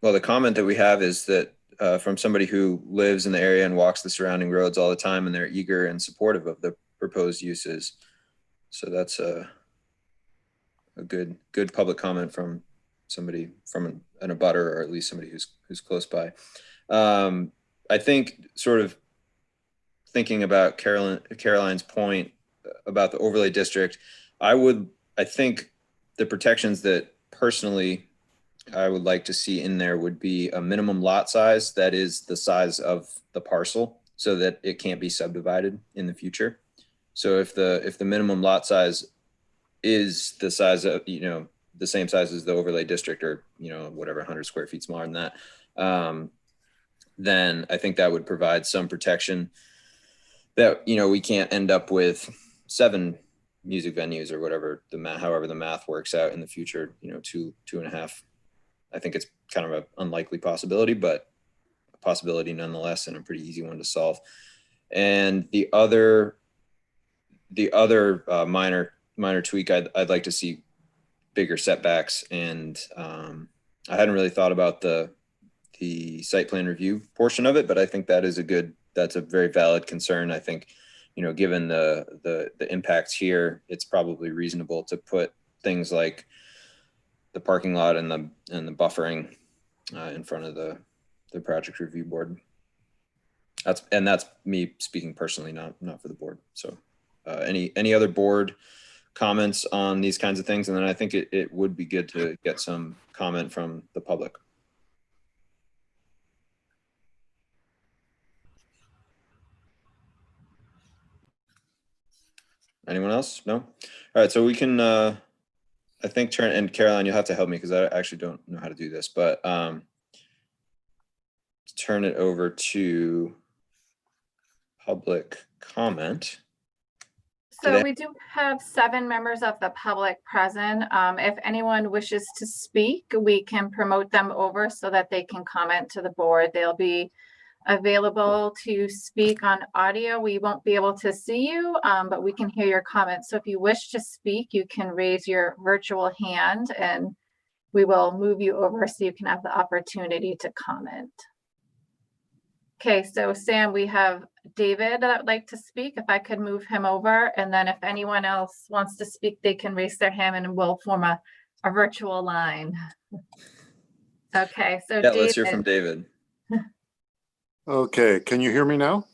the comment that we have is that from somebody who lives in the area and walks the surrounding roads all the time, and they're eager and supportive of the proposed uses. So that's a good public comment from somebody, from an abutter, or at least somebody who's close by. I think, sort of thinking about Caroline's point about the overlay district, I think the protections that personally I would like to see in there would be a minimum lot size that is the size of the parcel, so that it can't be subdivided in the future. So if the minimum lot size is the size of, the same size as the overlay district, or, whatever, 100 square feet smaller than that, then I think that would provide some protection that, we can't end up with 7 music venues or whatever however the math works out in the future, 2.5. I think it's kind of an unlikely possibility, but a possibility nonetheless, and a pretty easy one to solve. And the other minor tweak, I'd like to see bigger setbacks. And I hadn't really thought about the site plan review portion of it, but I think that's a very valid concern. I think, given the impacts here, it's probably reasonable to put things like the parking lot and the buffering in front of the project review board. That's me speaking personally, not for the board. So any other board comments on these kinds of things? And then I think it would be good to get some comment from the public. Anyone else? No? All right, so we can, I think and Caroline, you'll have to help me because I actually don't know how to do this, but turn it over to public comment. So we do have 7 members of the public present. If anyone wishes to speak, we can promote them over so that they can comment to the board. They'll be available to speak on audio. We won't be able to see you, but we can hear your comments. So if you wish to speak, you can raise your virtual hand and we will move you over so you can have the opportunity to comment. Okay, so Sam, we have David that would like to speak. If I could move him over, and then if anyone else wants to speak, they can raise their hand and we'll form a virtual line. Okay, so yeah, David. Let's hear from David. Okay, can you hear me now?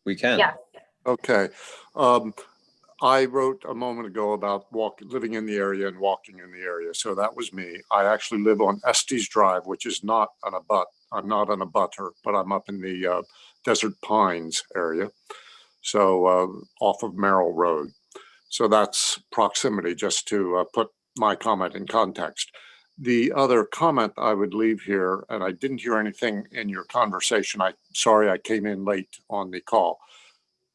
We can. Yeah. Okay. I wrote a moment ago about living in the area and walking in the area. So that was me. I actually live on Estes Drive, which is not an abut. I'm not an abutter, but I'm up in the Desert Pines area. So off of Merrill Road. So that's proximity, just to put my comment in context. The other comment I would leave here, and I didn't hear anything in your conversation. Sorry, I came in late on the call,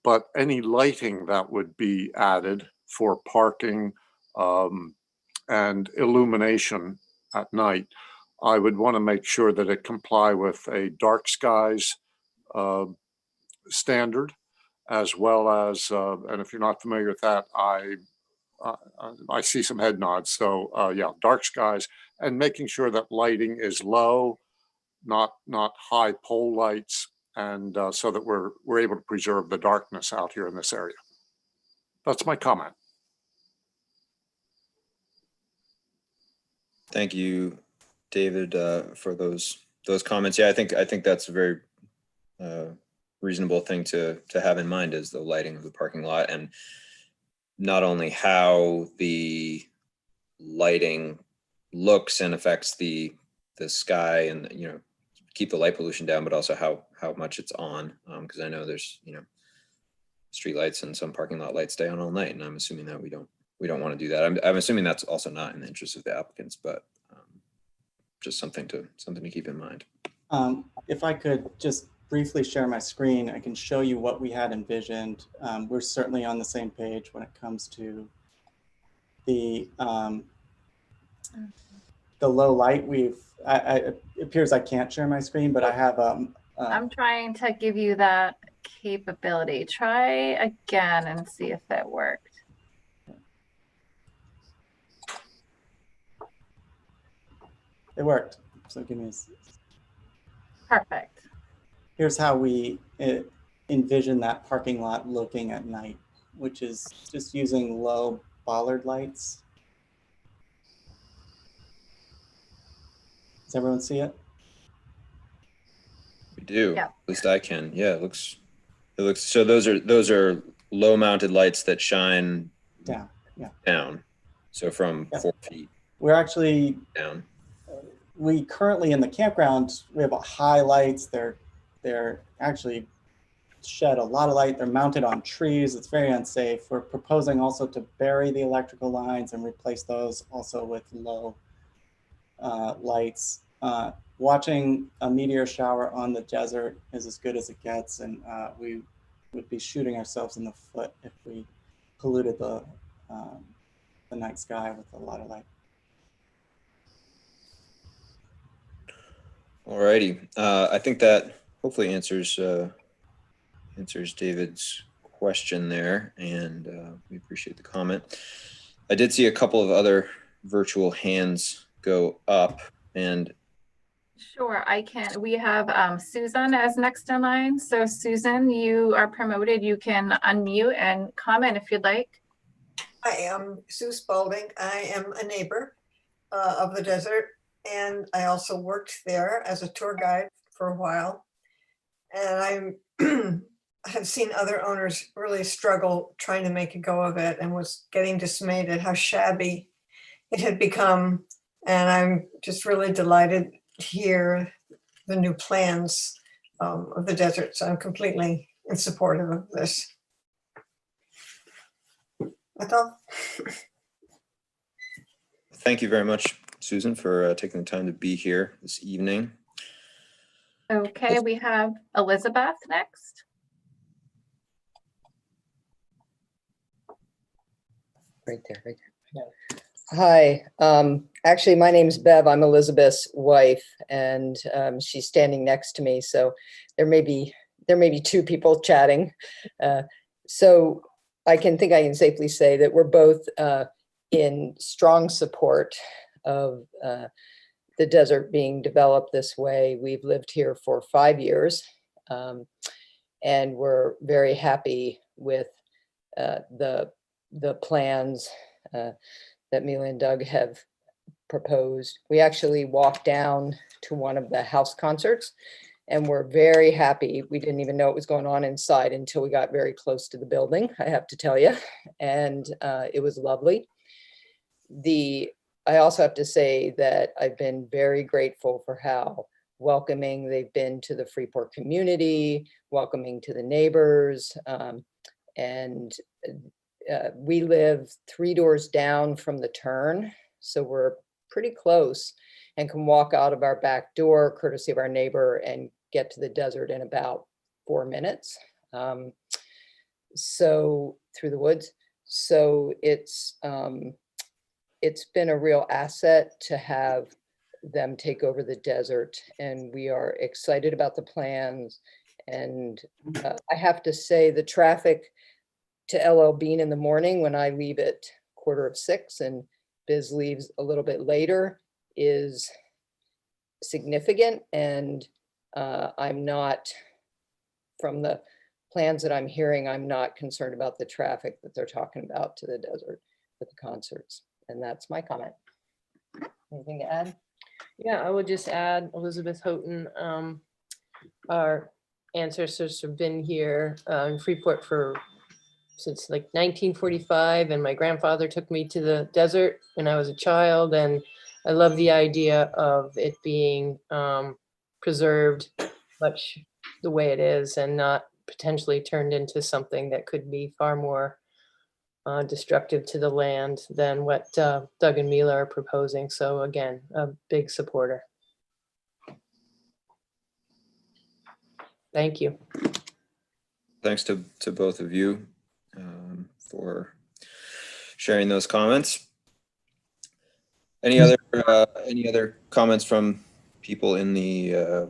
but any lighting that would be added for parking and illumination at night, I would want to make sure that it comply with a dark skies standard, as well as, and if you're not familiar with that, I see some head nods. So yeah, dark skies, and making sure that lighting is low, not high pole lights, and so that we're able to preserve the darkness out here in this area. That's my comment. Thank you, David, for those comments. Yeah, I think that's a very reasonable thing to have in mind, is the lighting of the parking lot, and not only how the lighting looks and affects the sky and, you know, keep the light pollution down, but also how much it's on, because I know there's, you know, street lights and some parking lot lights stay on all night, and I'm assuming that we don't want to do that. I'm assuming that's also not in the interest of the applicants, but just something to keep in mind. If I could just briefly share my screen, I can show you what we had envisioned. We're certainly on the same page when it comes to the low light. It appears I can't share my screen, but I have I'm trying to give you that capability. Try again and see if it worked. it worked. So give me Perfect. here's how we envision that parking lot looking at night, which is just using low bollard lights. Does everyone see it? We do. Yeah. At least I can. Yeah, it looks so. Those are low mounted lights that shine Down. Yeah. down. So from Yep. 4 feet We're actually down. we currently in the campground, we have high lights. They're actually shed a lot of light. They're mounted on trees. It's very unsafe. We're proposing also to bury the electrical lines and replace those also with low lights. Watching a meteor shower on the desert is as good as it gets, and we would be shooting ourselves in the foot if we polluted the night sky with a lot of light. Alrighty. I think that hopefully answers David's question there, and we appreciate the comment. I did see a couple of other virtual hands go up, and Sure, I can. We have Susan as next in line. So Susan, you are promoted. You can unmute and comment if you'd like. I am Sue Spalding. I am a neighbor of the desert, and I also worked there as a tour guide for a while. And I have seen other owners really struggle trying to make a go of it, and was getting dismayed at how shabby it had become. And I'm just really delighted to hear the new plans of the desert. So I'm completely in support of this. That's all. thank you very much, Susan, for taking the time to be here this evening. Okay, we have Elizabeth next. Right there. Hi, actually, my name's Bev. I'm Elizabeth's wife, and she's standing next to me. So there may be two people chatting. So I can safely say that we're both in strong support of the desert being developed this way. We've lived here for 5 years, and we're very happy with the plans that Mila and Doug have proposed. We actually walked down to one of the house concerts, and we're very happy. We didn't even know what was going on inside until we got very close to the building, I have to tell you, and it was lovely. I also have to say that I've been very grateful for how welcoming they've been to the Freeport community, welcoming to the neighbors. And we live 3 doors down from the turn, so we're pretty close and can walk out of our back door, courtesy of our neighbor, and get to the desert in about 4 minutes. So through the woods. So it's been a real asset to have them take over the desert, and we are excited about the plans. And I have to say, the traffic to LL Bean in the morning when I leave at 5:45 and Biz leaves a little bit later is significant. And I'm not, from the plans that I'm hearing, I'm not concerned about the traffic that they're talking about to the desert with the concerts. And that's my comment. Anything to add? Yeah, I would just add Elizabeth Houghton. Our ancestors have been here in Freeport since like 1945, and my grandfather took me to the desert when I was a child, and I love the idea of it being preserved much the way it is and not potentially turned into something that could be far more destructive to the land than what Doug and Mila are proposing. So again, a big supporter. Thank you. Thanks to both of you for sharing those comments. Any other comments from people in the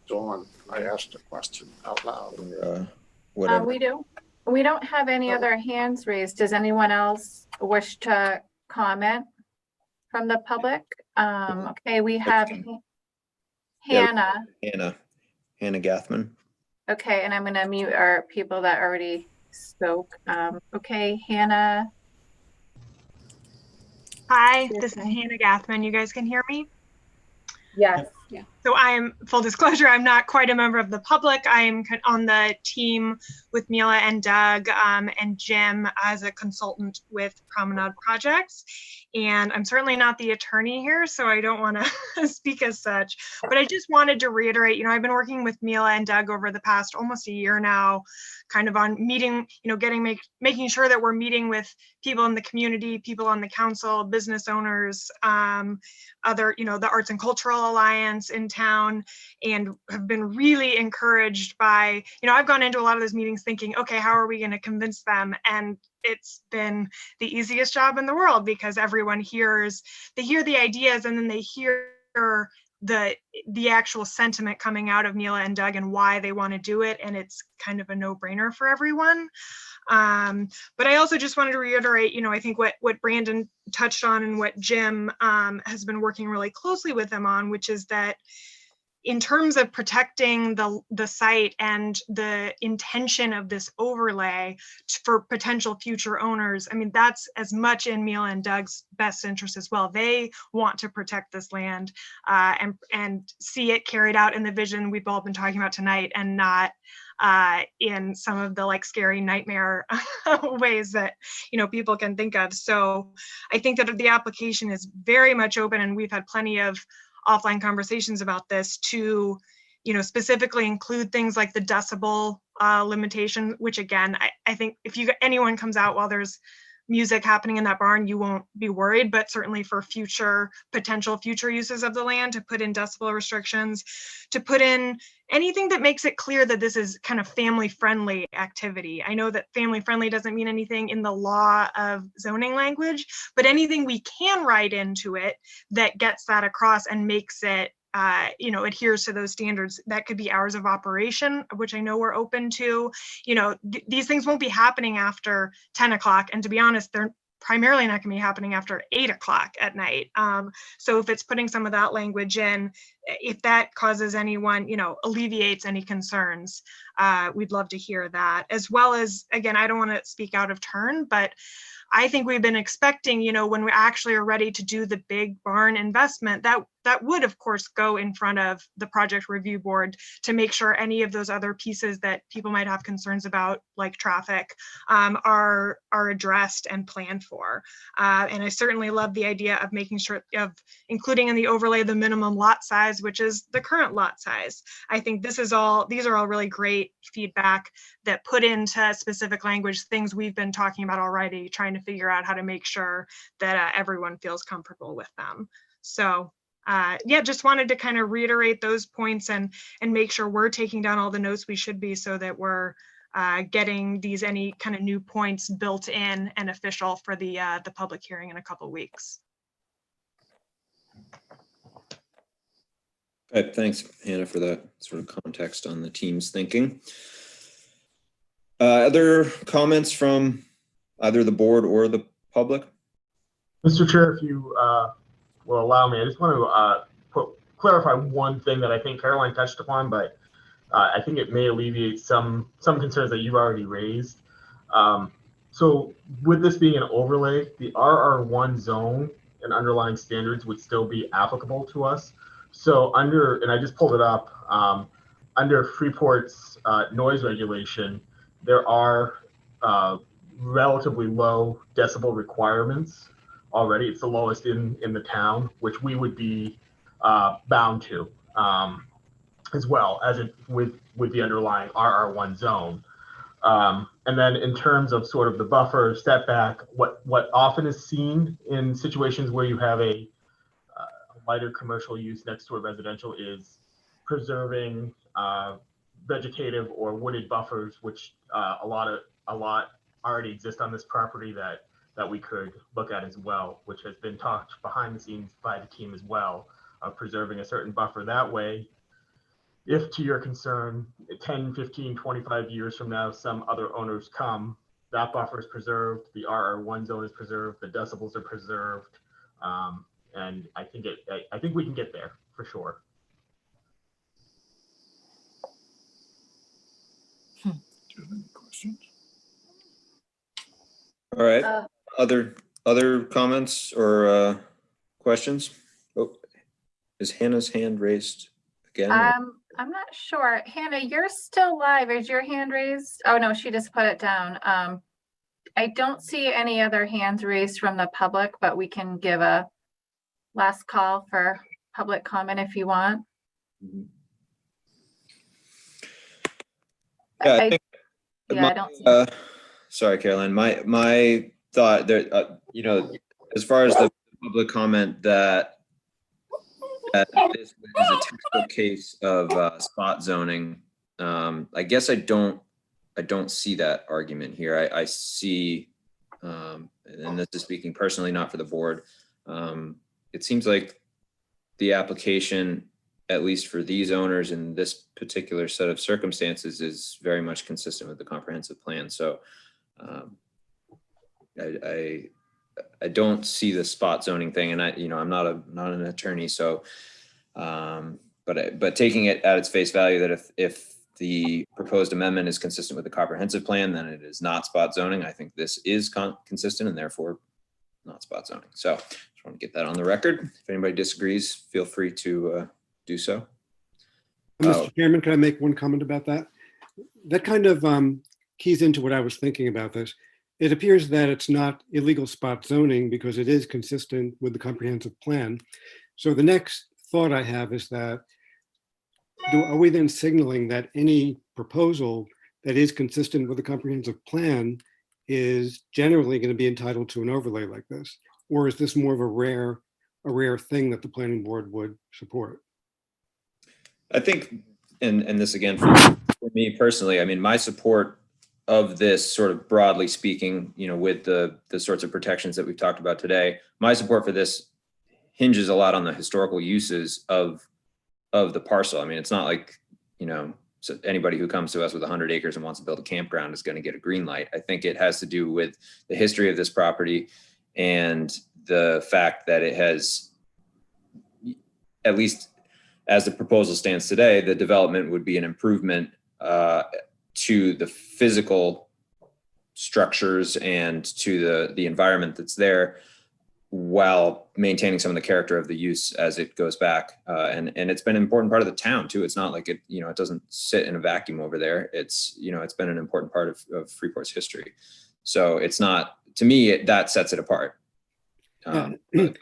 Dawn, I asked a question out loud. whatever? We don't have any other hands raised. Does anyone else wish to comment from the public? Okay, we have Hannah. Hannah Gathman. Okay, and I'm going to mute our people that already spoke. Okay, Hannah. Hi, this is Hannah Gathman. You guys can hear me? Yes. Yeah. So I'm, full disclosure, I'm not quite a member of the public. I'm on the team with Mila and Doug and Jim as a consultant with Promenade Projects. And I'm certainly not the attorney here, so I don't want to speak as such. But I just wanted to reiterate, I've been working with Mila and Doug over the past almost a year now, kind of on meeting, making sure that we're meeting with people in the community, people on the council, business owners, other, the Arts and Cultural Alliance in town, and have been really encouraged by, I've gone into a lot of those meetings thinking, okay, how are we going to convince them? And it's been the easiest job in the world, because everyone hear the ideas, and then they hear the actual sentiment coming out of Mila and Doug and why they want to do it, and it's kind of a no-brainer for everyone. But I also just wanted to reiterate, I think what Brandon touched on and what Jim has been working really closely with them on, which is that in terms of protecting the site and the intention of this overlay for potential future owners, that's as much in Mila and Doug's best interest as well. They want to protect this land and see it carried out in the vision we've all been talking about tonight, and not in some of the scary nightmare ways that people can think of. So I think that the application is very much open, and we've had plenty of offline conversations about this to, specifically include things like the decibel limitation, which again, I think if anyone comes out while there's music happening in that barn, you won't be worried, but certainly for potential future uses of the land, to put in decibel restrictions, to put in anything that makes it clear that this is kind of family-friendly activity. I know that family-friendly doesn't mean anything in the law of zoning language, but anything we can write into it that gets that across and makes it adheres to those standards. That could be hours of operation, which I know we're open to. These things won't be happening after 10 o'clock. And to be honest, they're primarily not going to be happening after 8 o'clock at night. So if it's putting some of that language in, if that causes anyone, alleviates any concerns, we'd love to hear that. As well as, again, I don't want to speak out of turn, but I think we've been expecting, when we actually are ready to do the big barn investment, that that would of course go in front of the project review board to make sure any of those other pieces that people might have concerns about, like traffic, are addressed and planned for. And I certainly love the idea of making sure of including in the overlay the minimum lot size, which is the current lot size. I think these are all really great feedback that put into specific language things we've been talking about already, trying to figure out how to make sure that everyone feels comfortable with them. So yeah, just wanted to kind of reiterate those points and make sure we're taking down all the notes we should be, so that we're getting any kind of new points built in and official for the public hearing in a couple weeks. Okay, thanks, Hannah, for that sort of context on the team's thinking. Other comments from either the board or the public? Mr. Chair, if you will allow me, I just want to clarify one thing that I think Caroline touched upon, but I think it may alleviate some concerns that you've already raised. So with this being an overlay, the RR1 zone and underlying standards would still be applicable to us. So and I just pulled it up, under Freeport's noise regulation, there are relatively low decibel requirements already. It's the lowest in the town, which we would be bound to, as well as with the underlying RR1 zone. And then in terms of sort of the buffer setback, what often is seen in situations where you have a lighter commercial use next to a residential is preserving vegetative or wooded buffers, which a lot already exist on this property that we could look at as well, which has been talked behind the scenes by the team as well, of preserving a certain buffer that way. If, to your concern, 10, 15, 25 years from now, some other owners come, that buffer is preserved, the RR1 zone is preserved, the decibels are preserved, and I think we can get there for sure. Do you have any questions? All right. Other comments or questions? Oh, is Hannah's hand raised again? I'm not sure. Hannah, you're still live. Is your hand raised? Oh no, she just put it down. I don't see any other hands raised from the public, but we can give a last call for public comment if you want. Yeah, I don't see. Sorry, Caroline. My thought there, as far as the public comment that this is a textbook case of spot zoning. I guess I don't see that argument here. I see, and this is speaking personally, not for the board. It seems like the application, at least for these owners in this particular set of circumstances, is very much consistent with the comprehensive plan. So I don't see the spot zoning thing, and I'm not an attorney, so but taking it at its face value that if the proposed amendment is consistent with the comprehensive plan, then it is not spot zoning. I think this is consistent and therefore not spot zoning. So just want to get that on the record. If anybody disagrees, feel free to do so. Mr. Chairman, can I make one comment about that? That kind of keys into what I was thinking about this. It appears that it's not illegal spot zoning because it is consistent with the comprehensive plan. So the next thought I have is that, are we then signaling that any proposal that is consistent with the comprehensive plan is generally going to be entitled to an overlay like this? Or is this more of a rare thing that the planning board would support? I think, and this again, for me personally, I mean, my support of this, sort of broadly speaking, with the sorts of protections that we've talked about today, my support for this hinges a lot on the historical uses of the parcel. I mean, it's not like, so anybody who comes to us with 100 acres and wants to build a campground is going to get a green light. I think it has to do with the history of this property and the fact that it has, at least as the proposal stands today, the development would be an improvement to the physical structures and to the environment that's there. while maintaining some of the character of the use as it goes back. And it's been an important part of the town too. It's not like it, you know, it doesn't sit in a vacuum over there. It's, you know, it's been an important part of Freeport's history. So it's not, to me, that sets it apart. But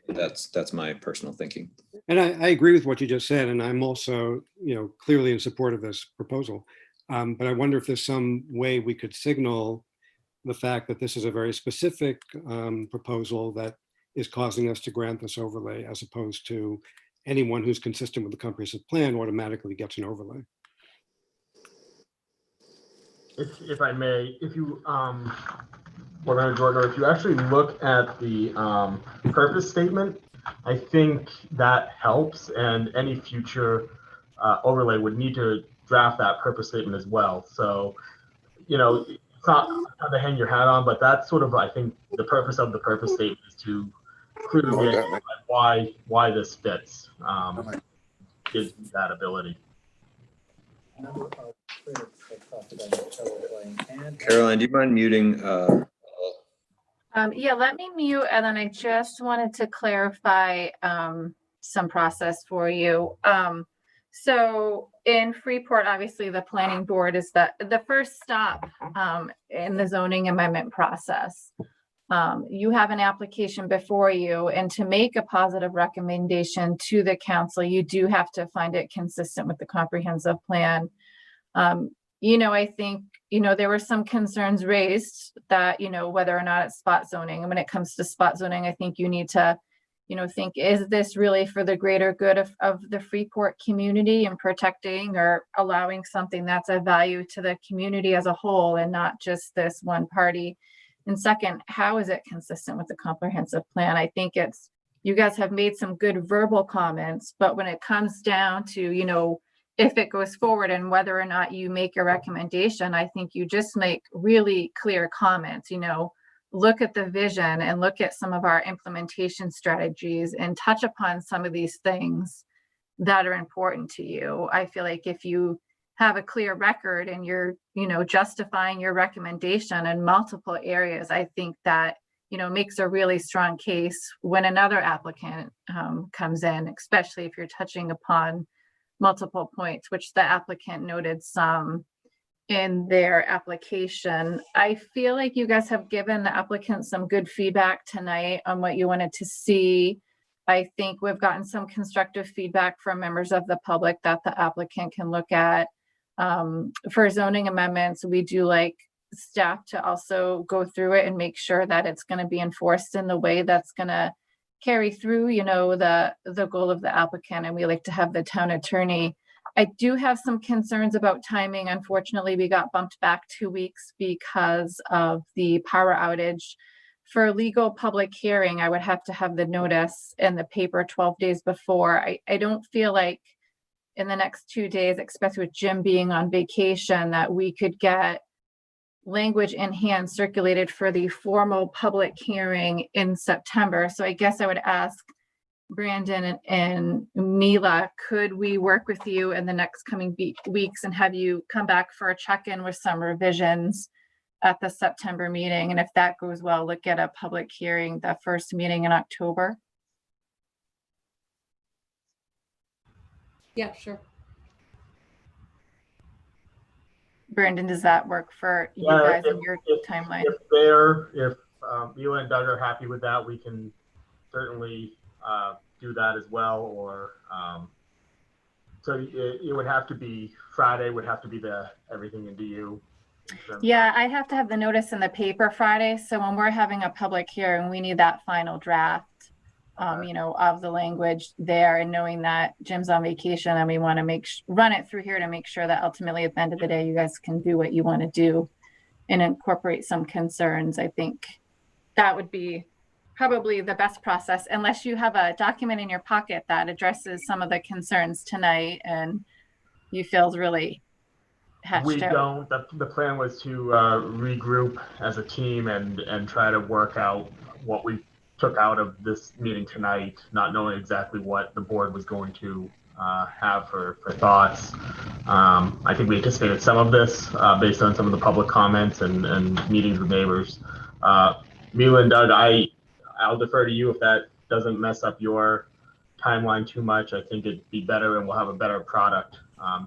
that's my personal thinking. And I agree with what you just said, and I'm also, you know, clearly in support of this proposal. But I wonder if there's some way we could signal the fact that this is a very specific proposal that is causing us to grant this overlay, as opposed to anyone who's consistent with the comprehensive plan automatically gets an overlay. If I may, if you, Representative Jordan, if you actually look at the purpose statement, I think that helps, and any future overlay would need to draft that purpose statement as well. So, you know, it's not to hang your hat on, but that's sort of, I think, the purpose of the purpose statement is to clearly identify why this fits, gives that ability. Caroline, do you mind muting? Yeah, let me mute, and then I just wanted to clarify some process for you. So in Freeport, obviously the planning board is the first stop in the zoning amendment process. You have an application before you, and to make a positive recommendation to the council, you do have to find it consistent with the comprehensive plan. You know, I think, you know, there were some concerns raised that, you know, whether or not it's spot zoning. And when it comes to spot zoning, I think you need to, you know, think, is this really for the greater good of the Freeport community and protecting or allowing something that's of value to the community as a whole and not just this one party? And second, how is it consistent with the comprehensive plan? I think it's, you guys have made some good verbal comments, but when it comes down to, you know, if it goes forward and whether or not you make a recommendation, I think you just make really clear comments, you know, look at the vision and look at some of our implementation strategies and touch upon some of these things that are important to you. I feel like if you have a clear record and you're, you know, justifying your recommendation in multiple areas, I think that, you know, makes a really strong case when another applicant comes in, especially if you're touching upon multiple points, which the applicant noted some in their application. I feel like you guys have given the applicant some good feedback tonight on what you wanted to see. I think we've gotten some constructive feedback from members of the public that the applicant can look at. For zoning amendments, we do like staff to also go through it and make sure that it's going to be enforced in the way that's going to carry through, you know, the goal of the applicant, and we like to have the town attorney. I do have some concerns about timing. Unfortunately, we got bumped back 2 weeks because of the power outage. For legal public hearing, I would have to have the notice in the paper 12 days before. I don't feel like in the next 2 days, especially with Jim being on vacation, that we could get language in hand circulated for the formal public hearing in September. So I guess I would ask Brandon and Mila, could we work with you in the next coming weeks and have you come back for a check-in with some revisions at the September meeting? And if that goes well, look at a public hearing, the first meeting in October. Yeah, sure. Brandon, does that work for you guys in your timeline? If Mila and Doug are happy with that, we can certainly do that as well. Or so it would have to be Friday. Would have to be the everything into you. Yeah, I'd have to have the notice in the paper Friday. So when we're having a public hearing, we need that final draft, you know, of the language there, and knowing that Jim's on vacation and we want to run it through here to make sure that ultimately at the end of the day, you guys can do what you want to do and incorporate some concerns. I think that would be probably the best process, unless you have a document in your pocket that addresses some of the concerns tonight and you feel really hatched we out. don't. The plan was to regroup as a team and try to work out what we took out of this meeting tonight, not knowing exactly what the board was going to have for thoughts. I think we anticipated some of this based on some of the public comments and meetings with neighbors. Mila and Doug, I'll defer to you if that doesn't mess up your timeline too much. I think it'd be better and we'll have a better product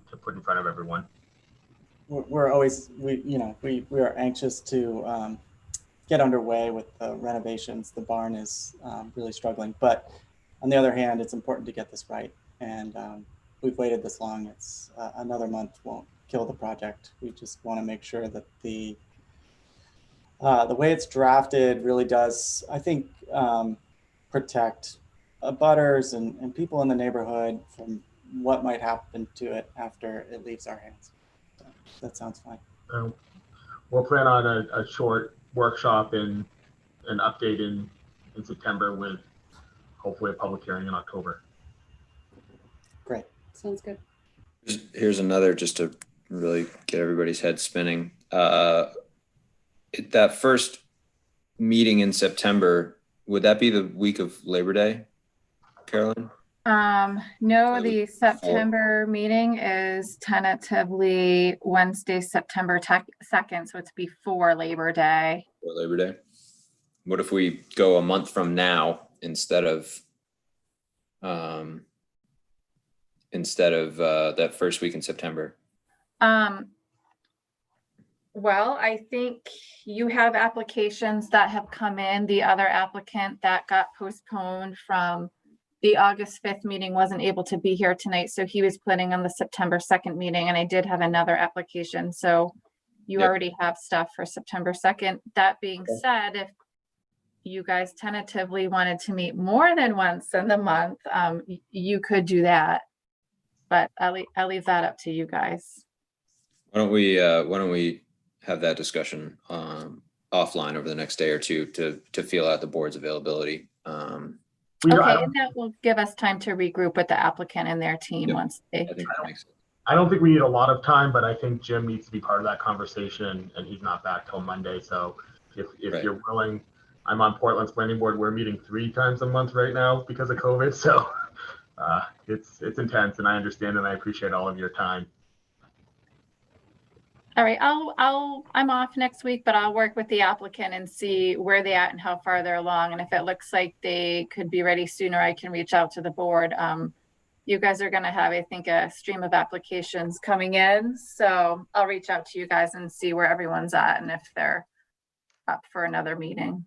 to put in front of everyone. We're always, we are anxious to get underway with the renovations. The barn is really struggling, but on the other hand, it's important to get this right. And we've waited this long. It's another month won't kill the project. We just want to make sure that the way it's drafted really does, I think, protect abutters and people in the neighborhood from what might happen to it after it leaves our hands. So that sounds fine. We'll plan on a short workshop and an update in September with hopefully a public hearing in October. Great. Sounds good. Here's another, just to really get everybody's head spinning. That first meeting in September, would that be the week of Labor Day, Carolyn? No, the September meeting is tentatively Wednesday, September 2nd, so it's before Labor Day. Before Labor Day. What if we go a month from now instead of that first week in September? Well, I think you have applications that have come in. The other applicant that got postponed from the August 5th meeting wasn't able to be here tonight, so he was planning on the September 2nd meeting, and I did have another application, so you already have stuff for September 2nd. That being said, if you guys tentatively wanted to meet more than once in the month, you could do that, but I'll leave that up to you guys. Why don't we have that discussion offline over the next day or two to feel out the board's availability. Okay, and that will give us time to regroup with the applicant and their team once they. I think that makes sense. I don't think we need a lot of time, but I think Jim needs to be part of that conversation, and he's not back till Monday. So if Right. you're willing, I'm on Portland's planning board. We're meeting 3 times a month right now because of COVID. So it's intense, and I understand and I appreciate all of your time. All right, I'm off next week, but I'll work with the applicant and see where they're at and how far they're along. And if it looks like they could be ready sooner, I can reach out to the board. You guys are gonna have, I think, a stream of applications coming in. So I'll reach out to you guys and see where everyone's at and if they're up for another meeting.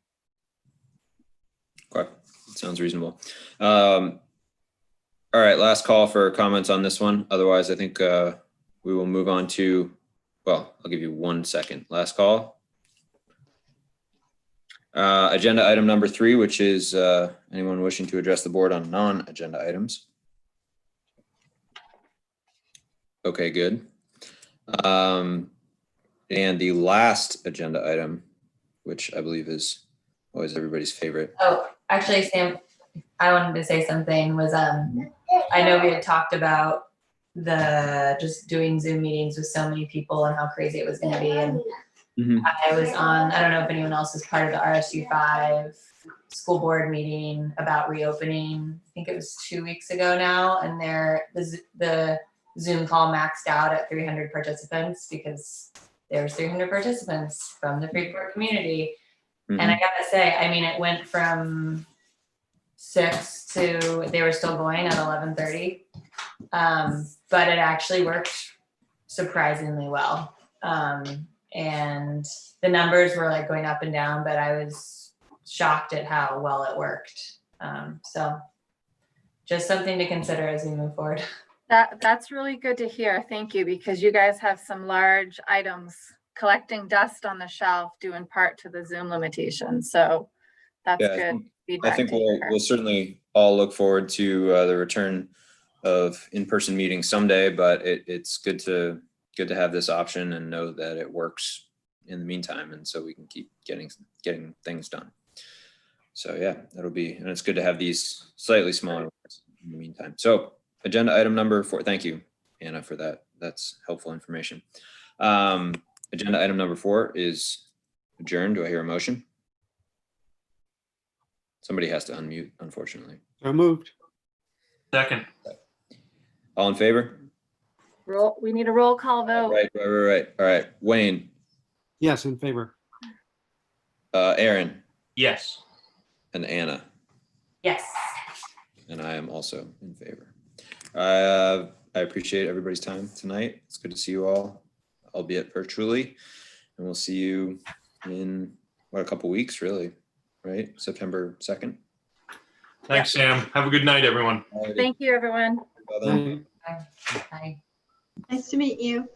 Okay, sounds reasonable. All right, last call for comments on this one. Otherwise, I think we will move on to, well, I'll give you 1 second. Last call. Agenda item number 3, which is anyone wishing to address the board on non-agenda items. Okay, good. And the last agenda item, which I believe is always everybody's favorite. Oh, actually, Sam, I wanted to say something was, I know we had talked about just doing Zoom meetings with so many people and how crazy it was going to be. And I was on, I don't know if anyone else is part of the RSU5 school board meeting about reopening. I think it was 2 weeks ago now. And the Zoom call maxed out at 300 participants because there's 300 participants from the Freeport community. And I gotta say, I mean, it went from 6 to, they were still going at 11:30. But it actually worked surprisingly well. And the numbers were like going up and down, but I was shocked at how well it worked. So just something to consider as we move forward. That's really good to hear. Thank you, because you guys have some large items collecting dust on the shelf due in part to the Zoom limitations. So that's good feedback. I think we'll certainly all look forward to the return of in-person meetings someday, but it's good to have this option and know that it works in the meantime, and so we can keep getting things done. So yeah, that'll be, and it's good to have these slightly smaller ones in the meantime. So agenda item number 4, thank you, Anna, for that. That's helpful information. Agenda item number 4 is adjourned. Do I hear a motion? Somebody has to unmute, unfortunately. So moved. Second. All in favor? We need a roll call vote. Right. All right. Wayne. Yes, in favor. Aaron. Yes. and Anna. Yes. And I am also in favor. I appreciate everybody's time tonight. It's good to see you all, albeit virtually. And we'll see you in, what, a couple weeks, really, right? September 2nd. Thanks, Sam. Have a good night, everyone. Alrighty. Thank you, everyone. Well then. Bye. Nice to meet you.